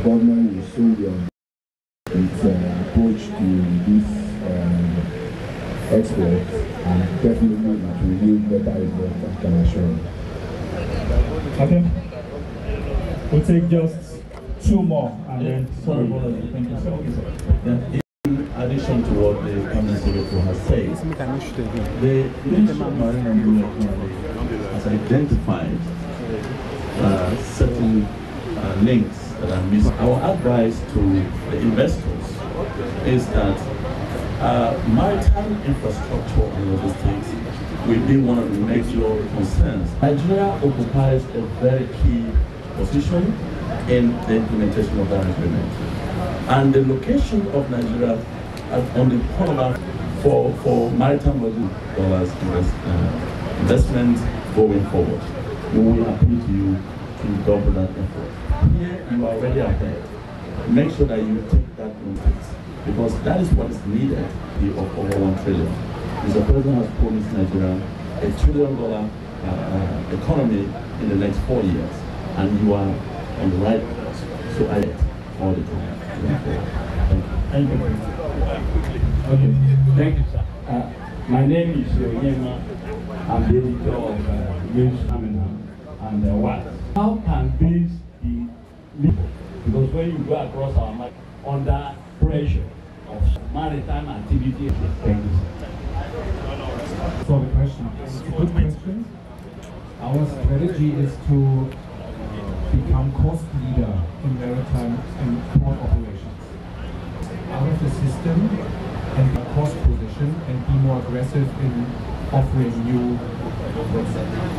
S18: Government will soon be on its approach to this export, and definitely it will yield better results, I can assure you.
S19: Okay. We'll take just two more and then sorry about that. Thank you, sir.
S10: In addition to what the Cabinet Secretary has said, the Ministry of Marine and Blue Economy has identified certain links that are missing. Our advice to the investors is that maritime infrastructure and logistics will be one of the major concerns. Nigeria occupies a very key position in the implementation of that agreement. And the location of Nigeria on the corner for maritime dollars investment going forward. We will appeal to you to double that effort. Here you are already ahead. Make sure that you take that notice, because that is what is needed of over 1 trillion. Mr. President has promised Nigeria $1 trillion economy in the next 4 years, and you are on the right course. So I all the time.
S19: Thank you. Okay. Thank you, sir. My name is Yema. I'm the editor of News Terminal and what? How can this be legal? Because when you go across our market under pressure of maritime activity, thank you, sir.
S20: For the question, it's a good question. Our strategy is to become cost leader in maritime and port operations. Out of the system and the cost position and be more aggressive in offering new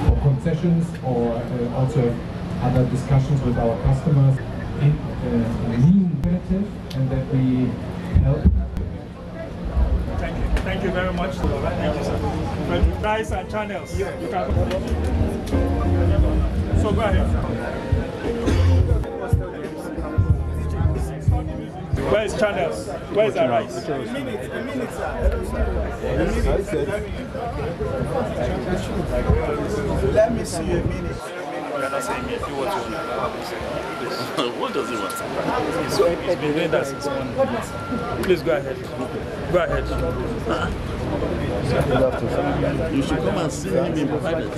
S20: for concessions or also other discussions with our customers in lean competitive, and that we help.
S19: Thank you very much. Thank you, sir. Guys and channels. You can. So go ahead. Where is channels? Where is the rice? A minute, sir.
S21: Let me see a minute.
S19: You're not saying me. Do what you want.
S10: What does he want?
S19: He's been doing that since morning. Please go ahead. Go ahead.
S10: You should come and see him in private.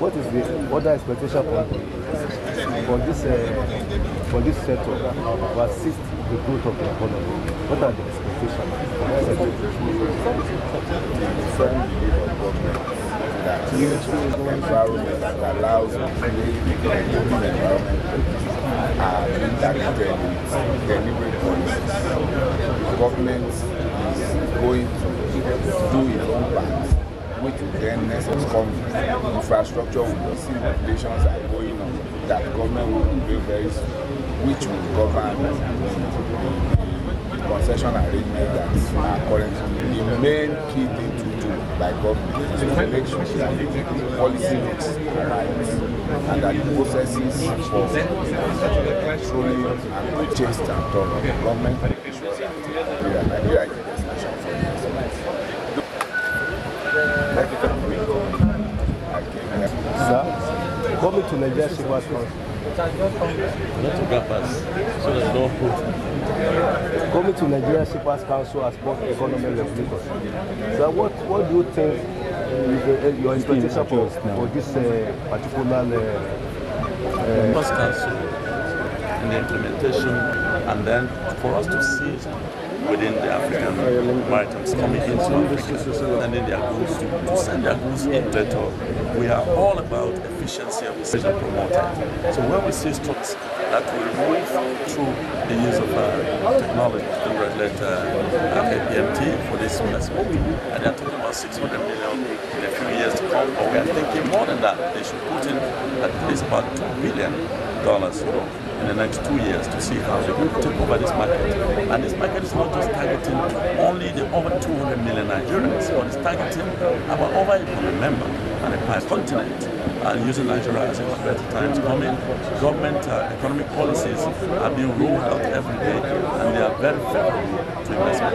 S3: what is the other expectation for this sector to assist the growth of the economy? What are the expectations for that sector?
S22: That environment that allows the environment are being targeted with deliberate policies. The government is going to do its own part, which will then necessarily come infrastructure will see regulations are going on that government will be very soon, which will govern the concession arrangement that are currently the main key thing to do by government is to make sure that the policy makes right and that the processes for controlling and purchase and all the government make sure that Nigeria is a destination for investment.
S3: Sir, coming to Nigeria Shippers Council. Coming to Nigeria Shippers Council as both economic regulators. So what do you think is your expectation for this particular
S10: council in the implementation, and then for us to see within the African maritimes coming into Africa, sending their goods to send their goods into it. We are all about efficiency of the promoted. So when we see structures that will move through the use of technology to regulate APMT for this investment, and they're talking about 600 million in a few years to come, but we are thinking more than that. They should put in at least about $2 billion, in the next 2 years to see how they can take over this market. And this market is not just targeting only the over 200 million Nigerians, but it's targeting our over 100 member and the entire continent. And using Nigeria as a competitive time to come in, government economic policies are being rolled out every day, and they are very favorable to investment.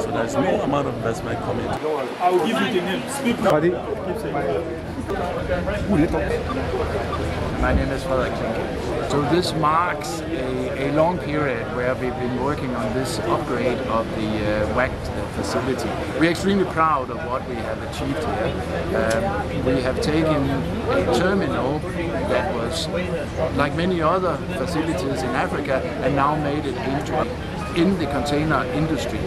S10: So there is no amount of investment coming.
S2: I will give you the name. Speak now.
S23: My name is Frederick Klinke. So this marks a long period where we've been working on this upgrade of the WACT facility. We're extremely proud of what we have achieved here. We have taken a terminal that was like many other facilities in Africa and now made it in the container industry.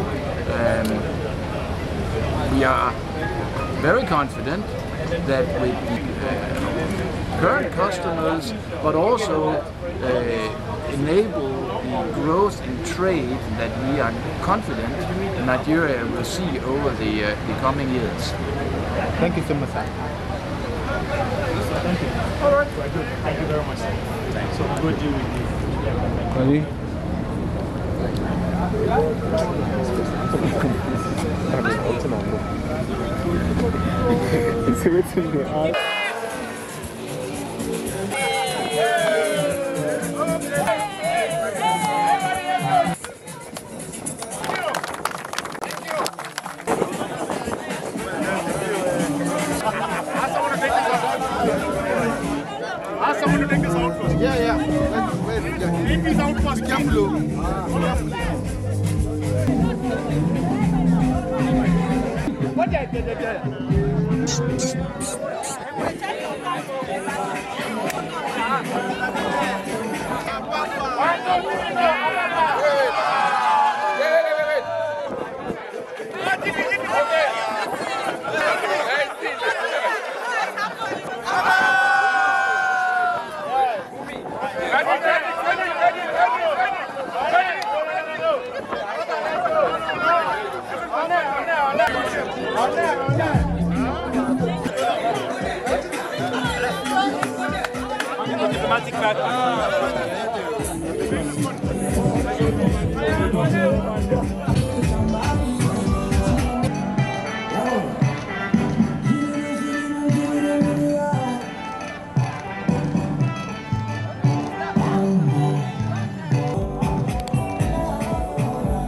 S23: We are very confident that with the current customers, but also enable the growth in trade that we are confident Nigeria will see over the coming years.
S3: Thank you so much, sir.
S2: Thank you. All right. Thank you very much, sir. Thanks. So good deal with you. Ask someone to take this out first.
S3: Yeah.
S2: Take this out first. Be careful. What did I